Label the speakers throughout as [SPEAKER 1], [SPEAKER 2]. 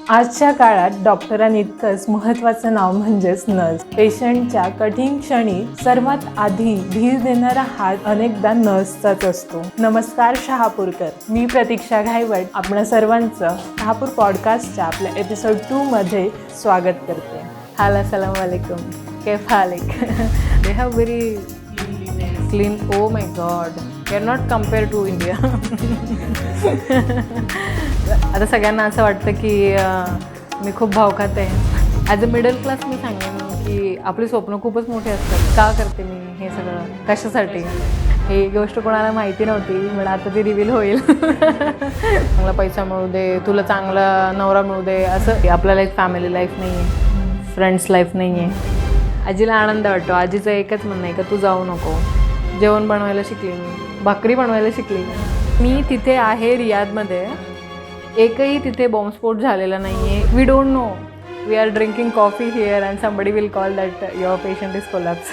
[SPEAKER 1] आजच्या काळात डॉक्टरांइतकंच महत्त्वाचं नाव म्हणजेच नर्स. पेशंटच्या कठीण क्षणी सर्वात आधी धीर देणारा हात अनेकदा नर्सचाच असतो. नमस्कार शहापूरकर, मी प्रतीक्षा घायवट आपणा सर्वांचं शहापूर पॉडकास्टच्या आपल्या एपिसोड 2 मध्ये स्वागत करते. हाल अस्सलाम वालेकुम, कैफ हालिक? They have very clean. Oh my god, we are not compare to India. आता सगळ्यांना असं वाटतं की मी खूप भाव खाते. ॲज अ मिडल क्लास मी सांगेन की आपली स्वप्न खूपच मोठी असतात. का करते मी हे सगळं, कशासाठी, ही गोष्ट कोणाला माहिती नव्हती, पण आता ती रिव्हील होईल. चांगला पैसा मिळू दे, तुला चांगला नवरा मिळू दे, असं आपल्याला एक फॅमिली लाईफ नाही आहे, फ्रेंड्स लाईफ नाही आहे. आजीला आनंद वाटतो. आजीचं एकच म्हणणं आहे का तू जाऊ नको. जेवण बनवायला शिकली मी, भाकरी बनवायला शिकली मी. तिथे आहे रियादमध्ये, एकही तिथे बॉम्बस्फोट झालेला नाही आहे. We don't know, we are drinking coffee here and somebody will call that your patient is collapse.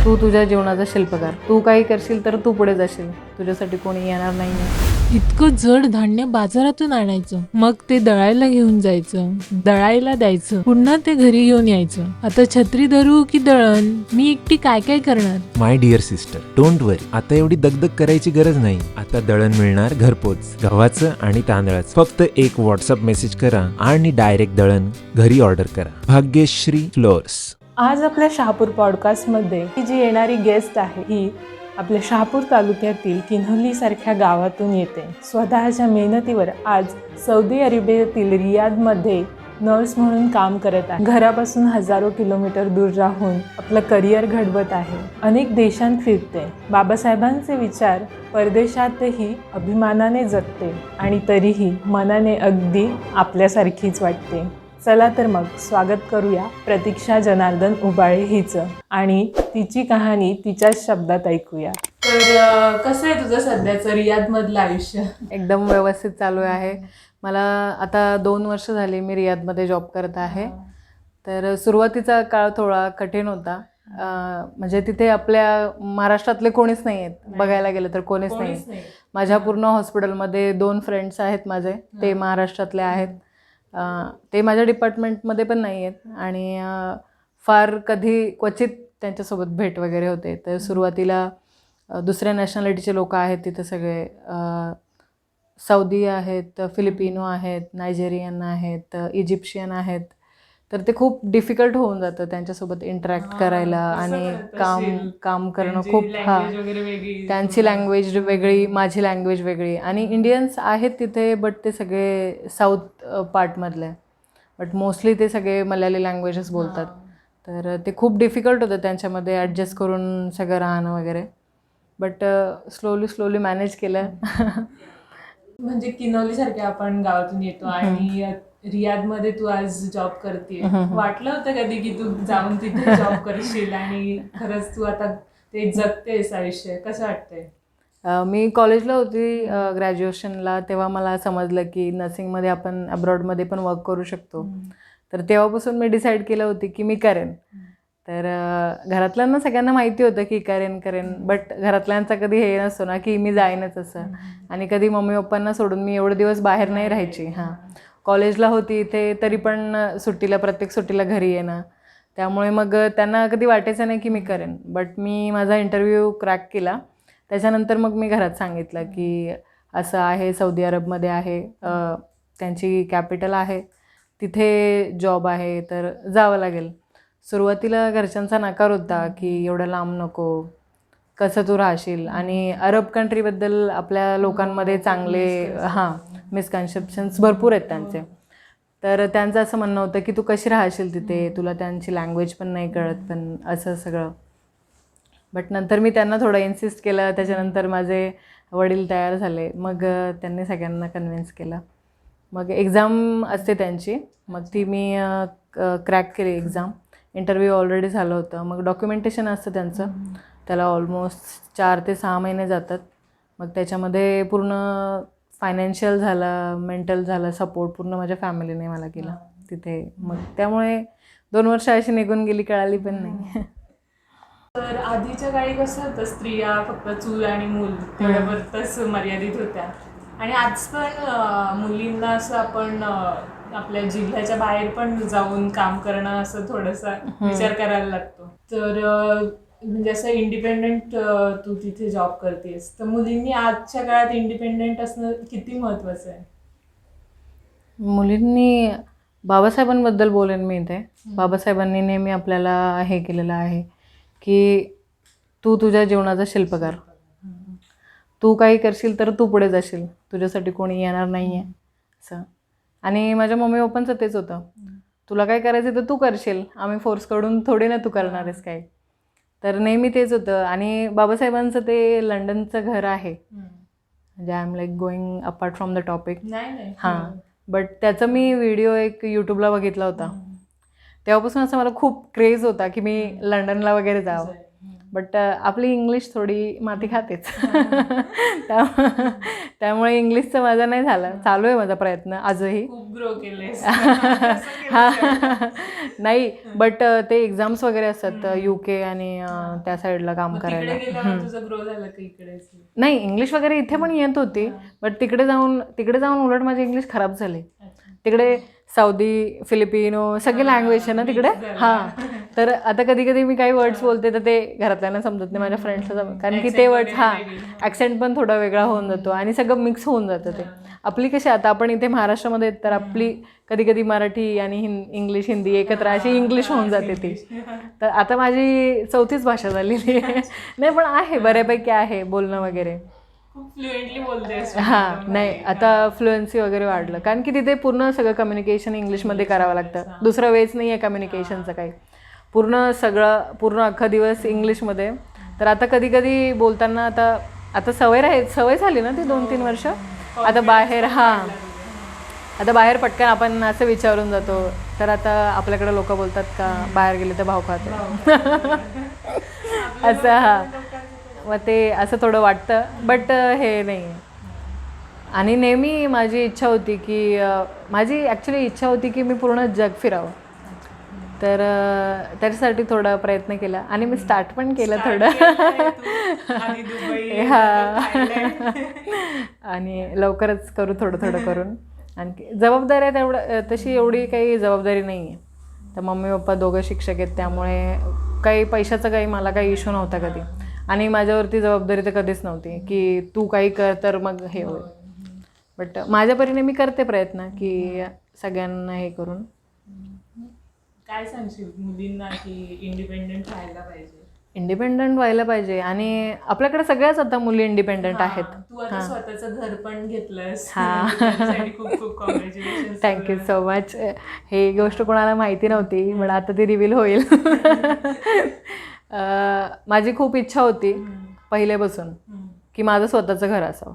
[SPEAKER 1] तू तुझ्या जीवनाचा शिल्पकार, तू काही करशील तर तू पुढे जाशील, तुझ्यासाठी कोणी येणार नाही आहे.
[SPEAKER 2] इतकं जड धान्य बाजारातून आणायचं, मग ते दळायला घेऊन जायचं, दळायला द्यायचं, पुन्हा ते घरी घेऊन यायचं. आता छत्री धरू की दळण, मी एकटी काय काय करणार?
[SPEAKER 3] माय डिअर सिस्टर, डोंट वरी, आता एवढी दगदग करायची गरज नाही. आता दळण मिळणार घरपोच, गव्हाचं आणि तांदळाचं. फक्त एक व्हॉट्सअप मेसेज करा आणि डायरेक्ट दळण घरी ऑर्डर करा. भाग्यश्री फ्लोअर्स.
[SPEAKER 1] आज आपल्या शहापूर पॉडकास्टमध्ये ही जी येणारी गेस्ट आहे ही आपल्या शहापूर तालुक्यातील किन्हवलीसारख्या गावातून येते. स्वतःच्या मेहनतीवर आज सौदी अरेबियातील रियादमध्ये नर्स म्हणून काम करत आहे. घरापासून हजारो किलोमीटर दूर राहून आपलं करिअर घडवत आहे. अनेक देशांत फिरते. बाबासाहेबांचे विचार परदेशातही अभिमानाने जगते आणि तरीही मनाने अगदी आपल्यासारखीच वाटते. चला तर मग स्वागत करूया प्रतीक्षा जनार्दन उबाळे हिचं आणि तिची कहाणी तिच्याच शब्दात ऐकूया. तर कसं आहे तुझं सध्याचं रियादमधलं आयुष्य?
[SPEAKER 4] एकदम व्यवस्थित चालू आहे. मला आता 2 वर्ष झाली मी रियादमध्ये जॉब करत आहे. तर सुरुवातीचा काळ थोडा कठीण होता. म्हणजे तिथे आपल्या महाराष्ट्रातले कोणीच नाही आहेत, बघायला गेलं तर कोणीच नाही. माझ्या पूर्ण हॉस्पिटलमध्ये 2 फ्रेंड्स आहेत माझे, ते महाराष्ट्रातले आहेत. ते माझ्या डिपार्टमेंटमध्ये पण नाही आहेत आणि फार कधी क्वचित त्यांच्यासोबत भेट वगैरे होते. तर सुरुवातीला दुसऱ्या नॅशनॅलिटीचे लोक आहेत तिथे सगळे. सौदी आहेत, फिलिपिनो आहेत, नायजेरियन आहेत, इजिप्शियन आहेत. तर ते खूप डिफिकल्ट होऊन जातं त्यांच्यासोबत इंटरॅक्ट करायला आणि काम करणं खूप. त्यांची लँग्वेज वेगळी, माझी लँग्वेज वेगळी. आणि इंडियन्स आहेत तिथे, बट ते सगळे साऊथ पार्टमधले, बट मोस्टली ते सगळे मल्याळी लँग्वेजेस बोलतात. तर ते खूप डिफिकल्ट होतं त्यांच्यामध्ये ॲडजस्ट करून सगळं राहणं वगैरे. बट स्लोली मॅनेज केलं.
[SPEAKER 1] म्हणजे किन्हवलीसारख्या आपण गावातून येतो आणि रियादमध्ये तू आज जॉब करते. वाटलं होतं कधी की तू जाऊन तिथे जॉब करशील आणि खरंच तू आता ते जगतेस आयुष्य? कसं वाटतंय?
[SPEAKER 4] मी कॉलेजला होती ग्रॅज्युएशनला, तेव्हा मला समजलं की नर्सिंगमध्ये आपण अब्रॉडमध्ये पण वर्क करू शकतो. तर तेव्हापासून मी डिसाईड केलं होती की मी करेन. तर घरातल्यांना सगळ्यांना माहिती होतं की करेन, बट घरातल्यांचा कधी हे नसतो ना की मी जाईनच असं. आणि कधी मम्मी पप्पांना सोडून मी एवढे दिवस बाहेर नाही राहायची. कॉलेजला होती इथे तरी पण सुट्टीला, प्रत्येक सुट्टीला घरी येणं. त्यामुळे मग त्यांना कधी वाटायचं नाही की मी करेन. बट मी माझा इंटरव्ह्यू क्रॅक केला. त्याच्यानंतर मग मी घरात सांगितलं की असं आहे, सौदी अरबमध्ये आहे, त्यांची कॅपिटल आहे, तिथे जॉब आहे, तर जावं लागेल. सुरुवातीला घरच्यांचा नकार होता की एवढं लांब नको, कसं तू राहशील. आणि अरब कंट्रीबद्दल आपल्या लोकांमध्ये चांगले मिसकन्सेप्शन्स भरपूर आहेत त्यांचे. तर त्यांचं असं म्हणणं होतं की तू कशी राहशील तिथे, तुला त्यांची लँग्वेज पण नाही कळत, पण असं सगळं. बट नंतर मी त्यांना थोडं इन्सिस्ट केलं. त्याच्यानंतर माझे वडील तयार झाले. मग त्यांनी सगळ्यांना कन्व्हिन्स केलं. मग एक्झाम असते त्यांची, मग ती मी क्रॅक केली एक्झाम. इंटरव्ह्यू ऑलरेडी झालं होतं. मग डॉक्युमेंटेशन असतं त्यांचं, त्याला ऑलमोस्ट 4 ते 6 महिने जातात. मग त्याच्यामध्ये पूर्ण फायनान्शियल झालं, मेंटल झालं, सपोर्ट पूर्ण माझ्या फॅमिलीने मला केला तिथे. मग त्यामुळे 2 वर्ष अशी निघून गेली, कळाली पण नाही.
[SPEAKER 1] तर आधीच्या काळी कसं होतं, स्त्रिया फक्त चूल आणि मूल तेवढ्यावरच मर्यादित होत्या.
[SPEAKER 2] आणि आज पण मुलींना असं आपण आपल्या जिल्ह्याच्या बाहेर पण जाऊन काम करणं असं थोडासा विचार करायला लागतो. तर म्हणजे असं इंडिपेंडेंट तू तिथे जॉब करतेस, तर मुलींनी आजच्या काळात इंडिपेंडेंट असणं किती महत्वाचं आहे?
[SPEAKER 4] मुलींनी बाबासाहेबांबद्दल बोलेन मी इथे. बाबासाहेबांनी नेहमी आपल्याला हे केलेलं आहे की तू तुझ्या जीवनाचा शिल्पकार, तू काही करशील तर तू पुढे जाशील, तुझ्यासाठी कोणी येणार नाही आहे असं. आणि माझ्या मम्मी पप्पांचं तेच होतं, तुला काय करायचं तर तू करशील, आम्ही फोर्स करून थोडी ना तू करणार आहेस काय. तर नेहमी तेच होतं. आणि बाबासाहेबांचं ते लंडनचं घर आहे, म्हणजे I am like going apart from the topic.
[SPEAKER 2] नाही
[SPEAKER 4] हां, बट त्याचा मी व्हिडिओ एक यूट्यूबला बघितला होता. तेव्हापासून असं मला खूप क्रेज होता की मी लंडनला वगैरे जावं. बट आपली इंग्लिश थोडी माती खातेच. त्यामुळे इंग्लिशचं माझं नाही झालं. चालू आहे माझा प्रयत्न आजही.
[SPEAKER 2] खूप ग्रो केलेस.
[SPEAKER 4] नाही, बट ते एक्झाम्स वगैरे असतात UK आणि त्या साईडला काम करायला.
[SPEAKER 2] तुझं ग्रो झालं का इकडेच?
[SPEAKER 4] नाही, इंग्लिश वगैरे इथे पण येत होती, बट तिकडे जाऊन उलट माझी इंग्लिश खराब झाली. तिकडे सौदी, फिलिपिनो सगळे लँग्वेज आहे ना तिकडे. हां, तर आता कधी कधी मी काही वर्ड्स बोलते तर ते घरातल्यांना समजत नाही, माझ्या फ्रेंड्सला कारण की ते वर्ड्स ॲक्सेंट पण थोडा वेगळा होऊन जातो आणि सगळं मिक्स होऊन जातं. ते आपली कशी आता आपण इथे महाराष्ट्रामध्ये तर आपली कधी कधी मराठी आणि इंग्लिश, हिंदी एकत्र अशी इंग्लिश होऊन जाते ती. तर आता माझी 4थीच भाषा झालेली आहे. नाही, पण आहे बऱ्यापैकी आहे बोलणं वगैरे.
[SPEAKER 2] खूप फ्लुएंटली बोलतेस.
[SPEAKER 4] हां, नाही, आता फ्लुएन्सी वगैरे वाढलं कारण की तिथे पूर्ण सगळं कम्युनिकेशन इंग्लिशमध्ये करावं लागतं. दुसरं वेच नाही आहे कम्युनिकेशनचं काही. पूर्ण अख्खा दिवस इंग्लिशमध्ये. तर आता कधी कधी बोलताना आता सवय झाली ना ती 2-3 वर्ष. आता बाहेर पटकन आपण असं विचारून जातो. तर आता आपल्याकडे लोक बोलतात का बाहेर गेले तर भाव खातो असं. हां, मग ते असं थोडं वाटतं, बट हे नाही. आणि नेहमी माझी इच्छा होती की इच्छा होती की मी पूर्ण जग फिरावं. तर त्याच्यासाठी थोडा प्रयत्न केला आणि मी स्टार्ट पण केलं थोडं. आणि लवकरच करू थोडं करून. आणखी जबाबदारी आहे तशी एवढी काही जबाबदारी नाही आहे. तर मम्मी पप्पा दोघं शिक्षक आहेत, त्यामुळे काही पैशाचा काही मला काही इश्यू नव्हता कधी. आणि माझ्यावरती जबाबदारी तर कधीच नव्हती की तू काही कर तर मग हे होईल. बट माझ्या परीने मी करते प्रयत्न की सगळ्यांना हे करून.
[SPEAKER 2] काय सांगशील मुलींना की इंडिपेंडेंट
[SPEAKER 4] व्हायला पाहिजे आणि आपल्याकडे सगळ्याच आता मुली इंडिपेंडेंट आहेत.
[SPEAKER 2] तू आता स्वतःचं घर पण घेतलंस. खूप खूप कॉंग्रॅच्युलेशन.
[SPEAKER 4] Thank you so much. हे गोष्ट कोणाला माहिती नव्हती, पण आता ती रिव्हील होईल. माझी खूप इच्छा होती पहिल्यापासून की माझं स्वतःचं घर असावं.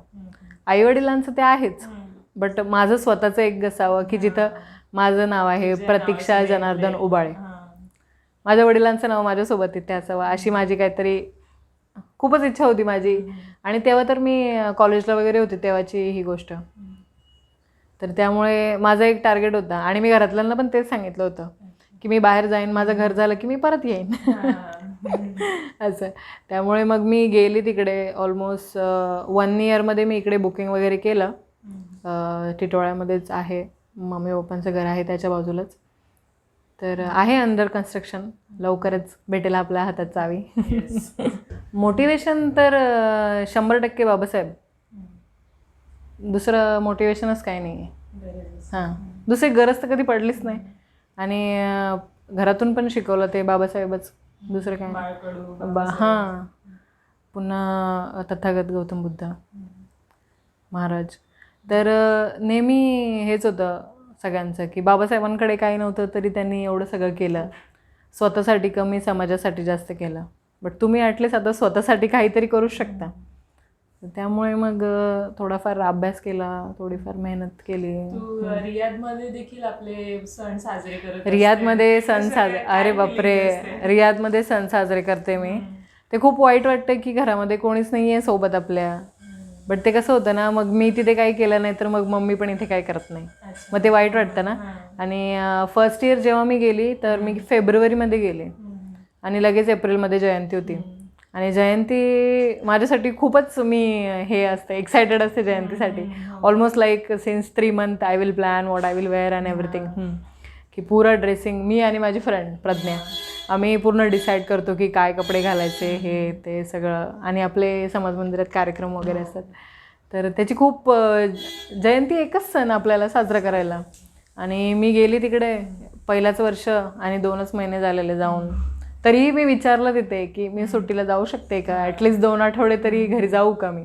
[SPEAKER 4] आईवडिलांचं ते आहेच, बट माझं स्वतःचं एक असावं की जिथं माझं नाव आहे प्रतीक्षा जनार्दन उबाळे. माझ्या वडिलांचं नाव माझ्यासोबत इथे असावं अशी माझी काहीतरी खूपच इच्छा होती माझी. आणि तेव्हा तर मी कॉलेजला वगैरे होते तेव्हाची ही गोष्ट. तर त्यामुळे माझा एक टार्गेट होता आणि मी घरातल्यांना पण तेच सांगितलं होतं की मी बाहेर जाईन, माझं घर झालं की मी परत येईन असं. त्यामुळे मग मी गेली तिकडे. ऑलमोस्ट 1 इयरमध्ये मी इकडे बुकिंग वगैरे केलं. टिटवाळ्यामध्येच आहे, मम्मी पप्पांचं घर आहे त्याच्या बाजूलाच. तर आहे अंडर कन्स्ट्रक्शन, लवकरच भेटेल आपल्या हातात चावी. मोटिवेशन तर 100% बाबासाहेब. दुसरं मोटिवेशनच काही नाही आहे. हां, दुसरी गरज तर कधी पडलीच नाही. आणि घरातून पण शिकवलं ते बाबासाहेबच, दुसरं काय. हां, पुन्हा तथागत गौतम बुद्ध महाराज. तर नेहमी हेच होतं सगळ्यांचं की बाबासाहेबांकडे काही नव्हतं तरी त्यांनी एवढं सगळं केलं. स्वतःसाठी कमी, समाजासाठी जास्त केलं. बट तुम्ही ॲटलिस्ट आता स्वतःसाठी काहीतरी करूच शकता. त्यामुळे मग थोडाफार अभ्यास केला, थोडीफार मेहनत केली.
[SPEAKER 2] रियादमध्ये देखील आपले सण साजरे करत?
[SPEAKER 4] रियादमध्ये अरे बापरे, रियादमध्ये सण साजरे करते मी. ते खूप वाईट वाटतं की घरामध्ये कोणीच नाही आहे सोबत आपल्या. बट ते कसं होतं ना, मग मी तिथे काही केलं नाही तर मग मम्मी पण इथे काही करत नाही, मग ते वाईट वाटतं ना. आणि फर्स्ट इयर जेव्हा मी गेली तर मी फेब्रुवारीमध्ये गेले आणि लगेच एप्रिलमध्ये जयंती होती. आणि जयंती माझ्यासाठी खूपच मी हे असते, एक्सायटेड असते जयंतीसाठी. Almost like since 3 months I will plan what I will wear and everything. की पुरं ड्रेसिंग मी आणि माझी फ्रेंड प्रज्ञा आम्ही पूर्ण डिसाईड करतो की काय कपडे घालायचे हे ते सगळं. आणि आपले समाज मंदिरात कार्यक्रम वगैरे असतात, तर त्याची खूप जयंती एकच सण आपल्याला साजरा करायला. आणि मी गेली तिकडे पहिल्याच वर्ष आणि 2च महिने झालेले जाऊन, तरीही मी विचारलं तिथे की मी सुट्टीला जाऊ शकते का, ॲटलिस्ट 2 आठवडे तरी घरी जाऊ का मी.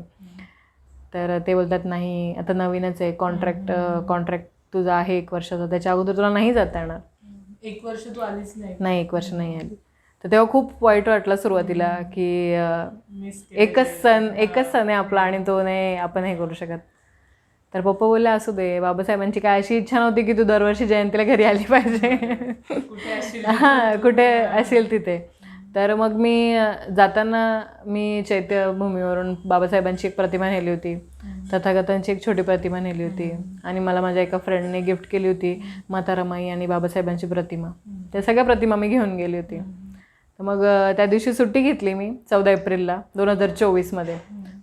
[SPEAKER 4] तर ते बोलतात नाही, आता नवीनच आहे, कॉन्ट्रॅक्ट तुझा आहे 1 वर्षाचा, त्याच्या अगोदर तुला नाही जाता येणार.
[SPEAKER 2] 1 वर्ष तू आलीच
[SPEAKER 4] नाही 1 वर्ष नाही आली. तर तेव्हा खूप वाईट वाटलं सुरुवातीला की एकच सण आहे आपला आणि तो नाही आपण हे करू शकत. तर पप्पा बोलले असू दे, बाबासाहेबांची काय अशी इच्छा नव्हती की तू दरवर्षी जयंतीला घरी आली पाहिजे. हां, कुठे असेल तिथे. तर मग मी जाताना मी चैत्यभूमीवरून बाबासाहेबांची एक प्रतिमा नेली होती, तथागतांची एक छोटी प्रतिमा नेली होती आणि मला माझ्या एका फ्रेंडने गिफ्ट केली होती माता रमाई आणि बाबासाहेबांची प्रतिमा. त्या सगळ्या प्रतिमा मी घेऊन गेली होती. तर मग त्या दिवशी सुट्टी घेतली मी 14 एप्रिलला 2024मध्ये.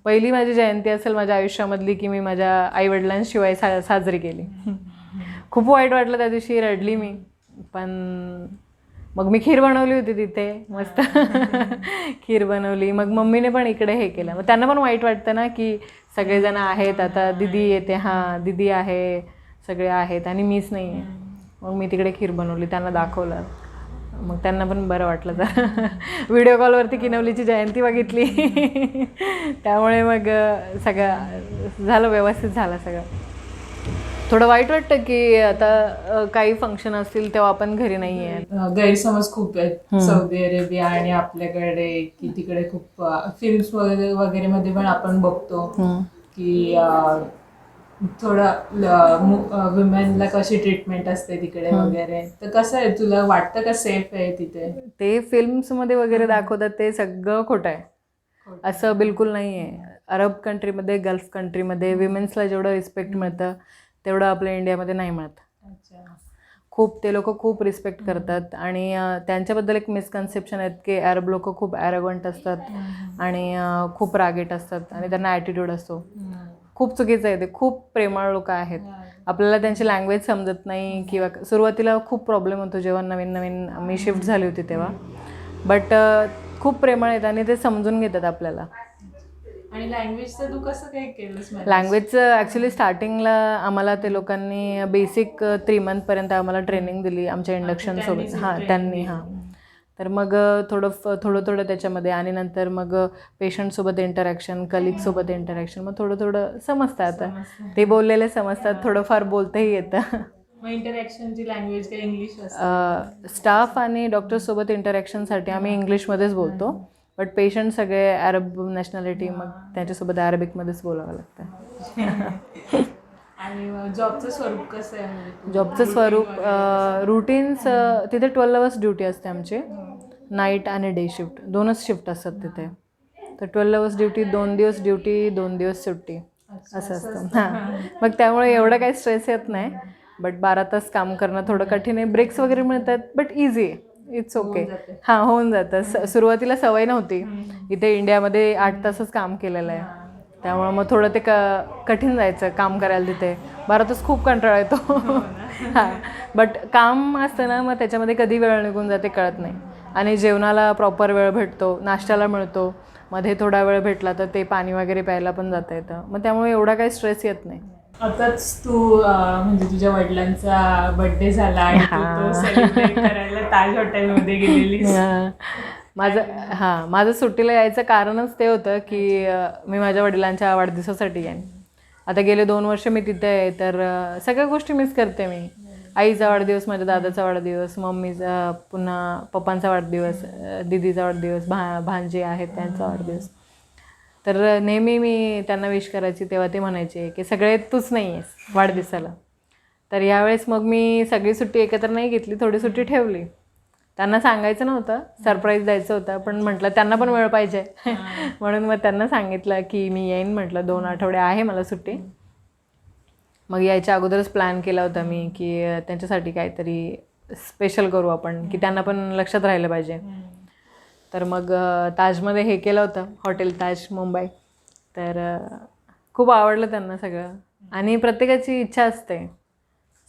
[SPEAKER 4] पहिली माझी जयंती असेल माझ्या आयुष्यामधली की मी माझ्या आईवडिलांशिवाय साजरी केली. खूप वाईट वाटलं त्या दिवशी, रडली मी. पण मग मी खीर बनवली होती तिथे मस्त. खीर बनवली. मग मम्मीने पण इकडे हे केलं. मग त्यांना पण वाईट वाटतं ना की सगळेजण आहेत, आता दिदी येते, हां दिदी आहे, सगळे आहेत आणि मीच नाही आहे. मग मी तिकडे खीर बनवली, त्यांना दाखवलं. मग त्यांना पण बरं वाटलं जरा. व्हिडिओ कॉलवरती किनवलीची जयंती बघितली. त्यामुळे मग सगळं झालं, व्यवस्थित झालं सगळं. थोडं वाईट वाटतं की आता काही फंक्शन असतील तेव्हा आपण घरी नाही आहे.
[SPEAKER 2] गैरसमज खूप आहेत सौदी अरेबिया आणि आपल्याकडे, की तिकडे खूप फिल्म्स वगैरे मध्ये पण आपण बघतो की थोडं वुमेनला कशी ट्रीटमेंट असते तिकडे वगैरे. तर कसं आहे, तुला वाटतं का सेफ आहे तिथे?
[SPEAKER 4] ते फिल्म्समध्ये वगैरे दाखवतात ते सगळं खोटं आहे. असं बिलकुल नाही आहे. अरब कंट्रीमध्ये, गल्फ कंट्रीमध्ये विमेन्सला जेवढं रिस्पेक्ट मिळतं तेवढं आपल्या इंडियामध्ये नाही मिळत. खूप ते लोक खूप रिस्पेक्ट करतात. आणि त्यांच्याबद्दल एक मिसकन्सेप्शन आहेत की अरब लोक खूप ॲरोगंट असतात आणि खूप रागीट असतात आणि त्यांना ॲटिट्यूड असतो. खूप चुकीचं आहे ते. खूप प्रेमळ लोक आहेत. आपल्याला त्यांची लँग्वेज समजत नाही किंवा सुरुवातीला खूप प्रॉब्लेम होतो जेव्हा नवीन मी शिफ्ट झाली होती तेव्हा. बट खूप प्रेमळ आहेत आणि ते समजून घेतात आपल्याला.
[SPEAKER 2] आणि लँग्वेजचं तू कसं काय केलंस?
[SPEAKER 4] लँग्वेजचं ॲक्च्युली स्टार्टिंगला आम्हाला ते लोकांनी बेसिक 3 monthपर्यंत आम्हाला ट्रेनिंग दिली आमच्या इंडक्शनसोबत. हां, त्यांनी. तर मग थोडं त्याच्यामध्ये. आणि नंतर मग पेशंटसोबत इंटरॅक्शन, कलिगसोबत इंटरॅक्शन, मग थोडं समजतं. आता ते बोललेले समजतात, थोडंफार बोलतही येतं.
[SPEAKER 2] इंटरॅक्शनची लँग्वेज काय इंग्लिश?
[SPEAKER 4] स्टाफ आणि डॉक्टर्ससोबत इंटरॅक्शनसाठी आम्ही इंग्लिशमध्येच बोलतो. बट पेशंट सगळे अरब नॅशनॅलिटी, मग त्यांच्यासोबत अरेबिकमध्येच बोलावं लागतं.
[SPEAKER 2] आणि जॉबचं स्वरूप कसं आहे?
[SPEAKER 4] जॉबचं स्वरूप रुटीन्स तिथे 12 hours ड्युटी असते आमची. नाईट आणि डे शिफ्ट 2च शिफ्ट असतात तिथे. तर 12 hours ड्युटी, 2 दिवस ड्युटी, 2 दिवस सुट्टी असं असतं. हां, मग त्यामुळे एवढं काही स्ट्रेस येत नाही. बट 12 तास काम करणं थोडं कठीण आहे. ब्रेक्स वगैरे मिळतात बट इझी आहे, इट्स ओके. हां, होऊन जातं. सुरुवातीला सवय नव्हती. इथे इंडियामध्ये 8 तासच काम केलेलं आहे, त्यामुळं मग थोडं ते कठीण जायचं काम करायला तिथे. 12 तास खूप कंटाळा येतो. हां, बट काम असतं ना, मग त्याच्यामध्ये कधी वेळ निघून जाते कळत नाही. आणि जेवणाला प्रॉपर वेळ भेटतो, नाश्त्याला मिळतो, मध्ये थोडा वेळ भेटला तर ते पाणी वगैरे प्यायला पण जाता येतं. मग त्यामुळे एवढा काही स्ट्रेस येत नाही.
[SPEAKER 2] आताच तू म्हणजे तुझ्या वडिलांचा बर्थडे झाला आणि तू तो सेलिब्रेट करायला ताज हॉटेलमध्ये गेलेलीस.
[SPEAKER 4] माझं सुट्टीला यायचं कारणच ते होतं की मी माझ्या वडिलांच्या वाढदिवसासाठी येईन. आता गेले 2 वर्ष मी तिथे आहे, तर सगळ्या गोष्टी मिस करते मी. आईचा वाढदिवस, माझ्या दादाचा वाढदिवस, मम्मीचा, पुन्हा पप्पांचा वाढदिवस, दीदीचा वाढदिवस, भांजे आहेत त्यांचा वाढदिवस. तर नेहमी मी त्यांना विश करायची, तेव्हा ते म्हणायचे की सगळे तूच नाही आहेस वाढदिवसाला. तर यावेळेस मग मी सगळी सुट्टी एकत्र नाही घेतली, थोडी सुट्टी ठेवली. त्यांना सांगायचं नव्हतं, सरप्राईज द्यायचं होतं, पण म्हटलं त्यांना पण वेळ पाहिजे. म्हणून मग त्यांना सांगितलं की मी येईन, म्हटलं 2 आठवडे आहे मला सुट्टी. मग यायच्या अगोदरच प्लॅन केला होता मी की त्यांच्यासाठी काहीतरी स्पेशल करू आपण, की त्यांना पण लक्षात राहिलं पाहिजे. तर मग ताजमध्ये हे केलं होतं, हॉटेल ताज मुंबई. तर खूप आवडलं त्यांना सगळं. आणि प्रत्येकाची इच्छा असते,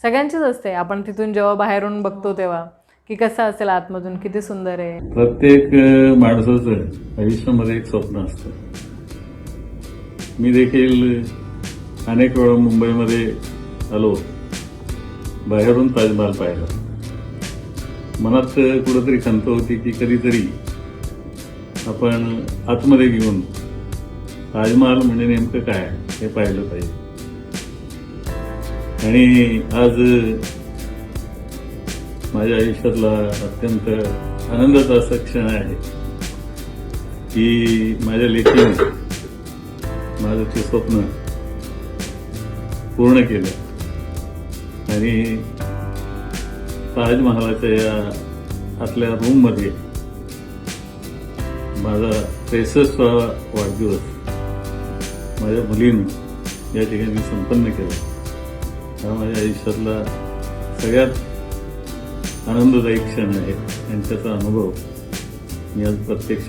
[SPEAKER 4] सगळ्यांचीच असते, आपण तिथून जेव्हा बाहेरून बघतो तेव्हा की कसं असेल आतमधून, किती सुंदर आहे.
[SPEAKER 5] प्रत्येक माणसाचं आयुष्यामध्ये एक स्वप्न असतं. मी देखील अनेक वेळा मुंबईमध्ये आलो, बाहेरून ताजमहाल पाहिला. मनात कुठंतरी खंत होती की कधीतरी आपण आतमध्ये घेऊन ताजमहाल म्हणजे नेमकं काय हे पाहिलं पाहिजे. आणि आज माझ्या आयुष्यातला अत्यंत आनंदाचा असा क्षण आहे की माझ्या लेकीने माझं ते स्वप्न पूर्ण केलं आणि ताजमहालाच्या या आतल्या रूममध्ये माझा 63वा वाढदिवस माझ्या मुलीनं या ठिकाणी संपन्न केला. हा माझ्या आयुष्यातला सगळ्यात आनंददायी क्षण आहे आणि त्याचा अनुभव मी आज प्रत्यक्ष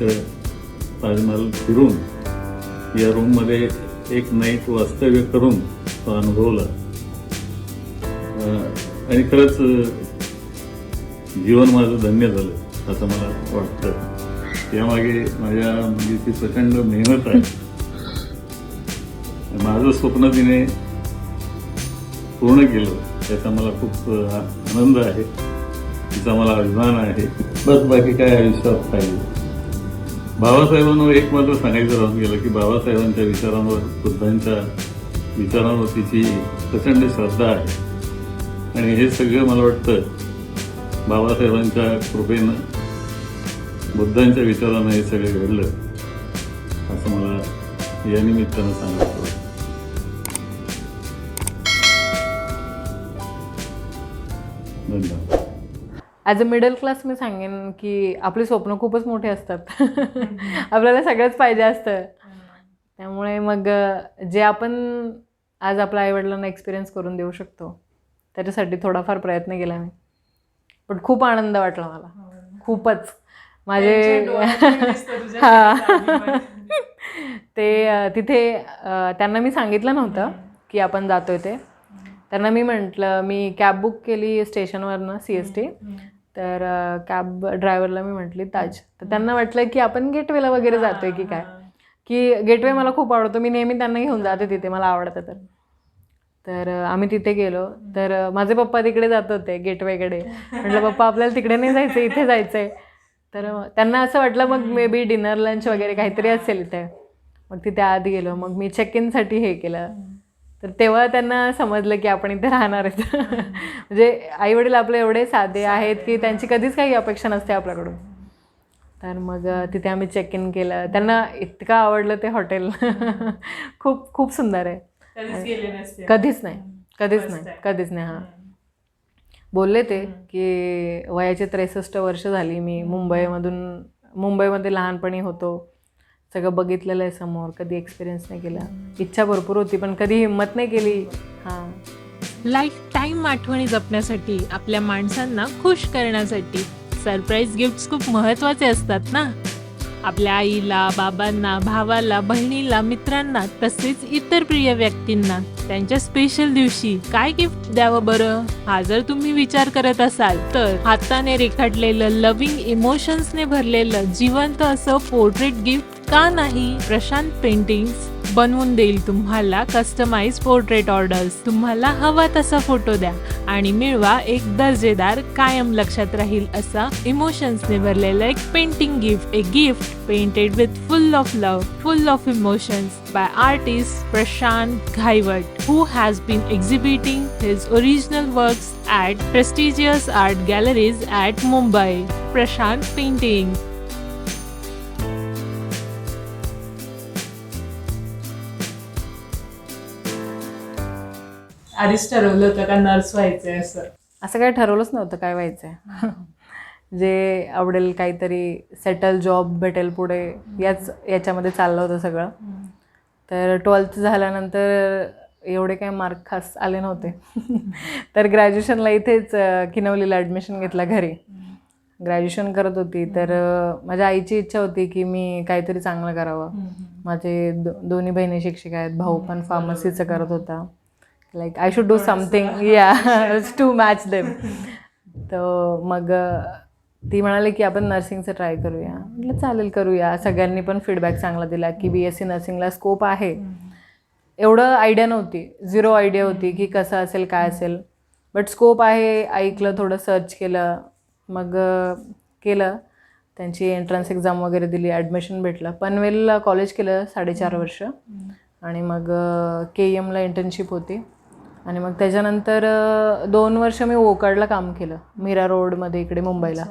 [SPEAKER 5] ताजमहाल फिरून या रूममध्ये एक नाईट वास्तव्य करून तो अनुभवला. आणि खरंच जीवन माझं धन्य झालं असं मला वाटतं. त्यामागे माझ्या मुलीची प्रचंड मेहनत आहे. माझं स्वप्न तिने पूर्ण केलं त्याचा मला खूप आनंद आहे, तिचा मला अभिमान आहे. बस बाकी काय आयुष्यात पाहिजे. बाबासाहेबांवर एक मात्र सांगायचं राहून गेलं की बाबासाहेबांच्या विचारांवर, बुद्धांच्या विचारांवर तिची प्रचंड श्रद्धा आहे. आणि हे सगळं मला वाटतं बाबासाहेबांच्या कृपेनं, बुद्धांच्या विचारानं हे सगळं घडलं असं मला या निमित्तानं सांगायचं. धन्यवाद.
[SPEAKER 4] ॲज अ मिडल क्लास मी सांगेन की आपली स्वप्न खूपच मोठी असतात. आपल्याला सगळंच पाहिजे असतं. त्यामुळे मग जे आपण आज आपल्या आईवडिलांना एक्सपिरियन्स करून देऊ शकतो त्याच्यासाठी थोडाफार प्रयत्न केला मी. पण खूप आनंद वाटला मला, खूपच. माझे हां ते तिथे त्यांना मी सांगितलं नव्हतं की आपण जातोय ते. त्यांना मी म्हटलं, मी कॅब बुक केली स्टेशनवरनं CST. तर कॅब ड्रायव्हरला मी म्हटली ताज. तर त्यांना वाटलं की आपण गेटवेला वगैरे जातोय की काय, की गेटवे मला खूप आवडतो, मी नेहमी त्यांना घेऊन जाते तिथे, मला आवडतं. तर आम्ही तिथे गेलो. तर माझे पप्पा तिकडे जात होते गेटवेकडे. म्हटलं पप्पा आपल्याला तिकडे नाही जायचं, इथे जायचं आहे. तर त्यांना असं वाटलं मग मे बी डिनर लंच वगैरे काहीतरी असेल इथे. मग तिथे आत गेलो. मग मी चेक इनसाठी हे केलं. तर तेव्हा त्यांना समजलं की आपण इथे राहणार आहेत. म्हणजे आईवडील आपले एवढे साधे आहेत की त्यांची कधीच काही अपेक्षा नसते आपल्याकडून. तर मग तिथे आम्ही चेक इन केलं. त्यांना इतकं आवडलं ते हॉटेल. खूप खूप सुंदर आहे. कधीच नाही. हां, बोलले ते की वयाचे 63 वर्ष झाली, मी मुंबईमध्ये लहानपणी होतो, सगळं बघितलेलं आहे समोर, कधी एक्सपिरियन्स नाही केला. इच्छा भरपूर होती पण कधी हिंमत नाही केली. हां,
[SPEAKER 6] लाईफ टाईम आठवणी जपण्यासाठी, आपल्या माणसांना खुश करण्यासाठी सरप्राईज गिफ्ट्स खूप महत्त्वाचे असतात ना. आपल्या आईला, बाबांना, भावाला, बहिणीला, मित्रांना तसेच इतर प्रिय व्यक्तींना त्यांच्या स्पेशल दिवशी काय गिफ्ट द्यावं बरं, हा जर तुम्ही विचार करत असाल तर हाताने रेखाटलेलं, लव्हिंग इमोशन्सने भरलेलं जिवंत असं पोर्ट्रेट गिफ्ट का नाही. प्रशांत पेंटिंग्स बनवून देईल तुम्हाला कस्टमाइज पोर्ट्रेट ऑर्डर्स. तुम्हाला हवा तसा फोटो द्या आणि मिळवा एक दर्जेदार, कायम लक्षात राहील असा इमोशन्सने भरलेलं एक painting gift. A gift painted with full of love, full of emotions by artist Prashant Ghaiwat, who has been exhibiting his original works at prestigious art galleries at Mumbai. Prashant Painting.
[SPEAKER 2] आधीच ठरवलं होतं का nurse व्हायचंय असं?
[SPEAKER 4] असं काही ठरवलंच नव्हतं काय व्हायचं आहे. जे आवडेल, काहीतरी सेटल जॉब भेटेल पुढे, याच्यामध्ये चाललं होतं सगळं. तर 12th झाल्यानंतर एवढे काही मार्क खास आले नव्हते. तर ग्रॅज्युएशनला इथेच किनवलीला ॲडमिशन घेतला घरी. ग्रॅज्युएशन करत होती तर माझ्या आईची इच्छा होती की मी काहीतरी चांगलं करावं. माझे दोन्ही बहिणी शिक्षिका आहेत, भाऊ पण फार्मसीचं करत होता. Like I should do something या टू मॅच देम. तर मग ती म्हणाली की आपण नर्सिंगचं ट्राय करूया. म्हटलं चालेल करूया. सगळ्यांनी पण फीडबॅक चांगला दिला की BSc नर्सिंगला स्कोप आहे. एवढं आयडिया नव्हती, 0 आयडिया होती की कसं असेल काय असेल, बट स्कोप आहे ऐकलं, थोडं सर्च केलं, मग केलं. त्यांची एंट्रन्स एक्झाम वगैरे दिली, ॲडमिशन भेटलं. पनवेलला कॉलेज केलं 4.5 वर्ष आणि मग KEMला इंटर्नशिप होती आणि मग त्याच्यानंतर 2 वर्ष मी वोकार्डला काम केलं, मीरा रोडमध्ये इकडे मुंबईला.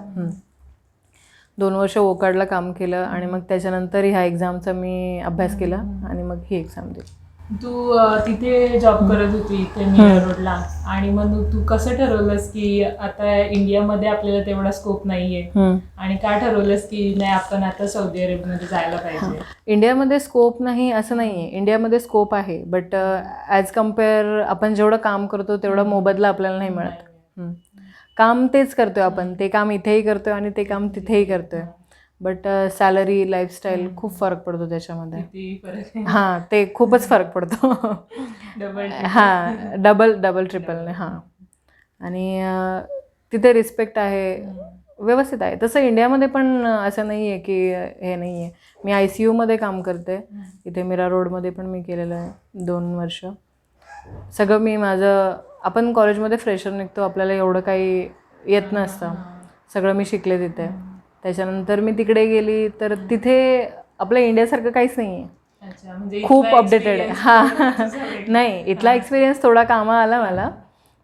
[SPEAKER 4] 2 वर्ष वोकार्डला काम केलं आणि मग त्याच्यानंतर ह्या एक्झामचा मी अभ्यास केला आणि मग ही एक्झाम दिली.
[SPEAKER 2] तू तिथे जॉब करत होती इथे मीरा रोडला, आणि मग तू कसं ठरवलंस की आता इंडियामध्ये आपल्याला तेवढा स्कोप नाहीये, आणि का ठरवलंस की नाही आपण आता सौदी अरेबियामध्ये जायला पाहिजे?
[SPEAKER 4] इंडियामध्ये स्कोप नाही असं नाही आहे, इंडियामध्ये स्कोप आहे, बट ॲज कम्पेअर आपण जेवढं काम करतो तेवढा मोबदला आपल्याला नाही मिळत. काम तेच करतोय आपण, ते काम इथेही करतोय आणि ते काम तिथेही करतोय, बट सॅलरी, लाईफस्टाईल खूप फरक पडतो त्याच्यामध्ये.
[SPEAKER 2] किती फरक आहे?
[SPEAKER 4] हां, ते खूपच फरक पडतो. हां, डबल ट्रिपलने. हां, आणि तिथे रिस्पेक्ट आहे, व्यवस्थित आहे. तसं इंडियामध्ये पण असं नाही आहे की हे नाही आहे. मी ICUमध्ये काम करते इथे मीरा रोडमध्ये, पण मी केलेलं आहे 2 वर्ष. सगळं मी माझं, आपण कॉलेजमध्ये फ्रेशर निघतो, आपल्याला एवढं काही येत नसतं, सगळं मी शिकले तिथे. त्याच्यानंतर मी तिकडे गेली तर तिथे आपल्या इंडियासारखं काहीच नाही आहे, खूप अपडेटेड आहे. हां, नाही इथला एक्सपिरियन्स थोडा कामा आला मला,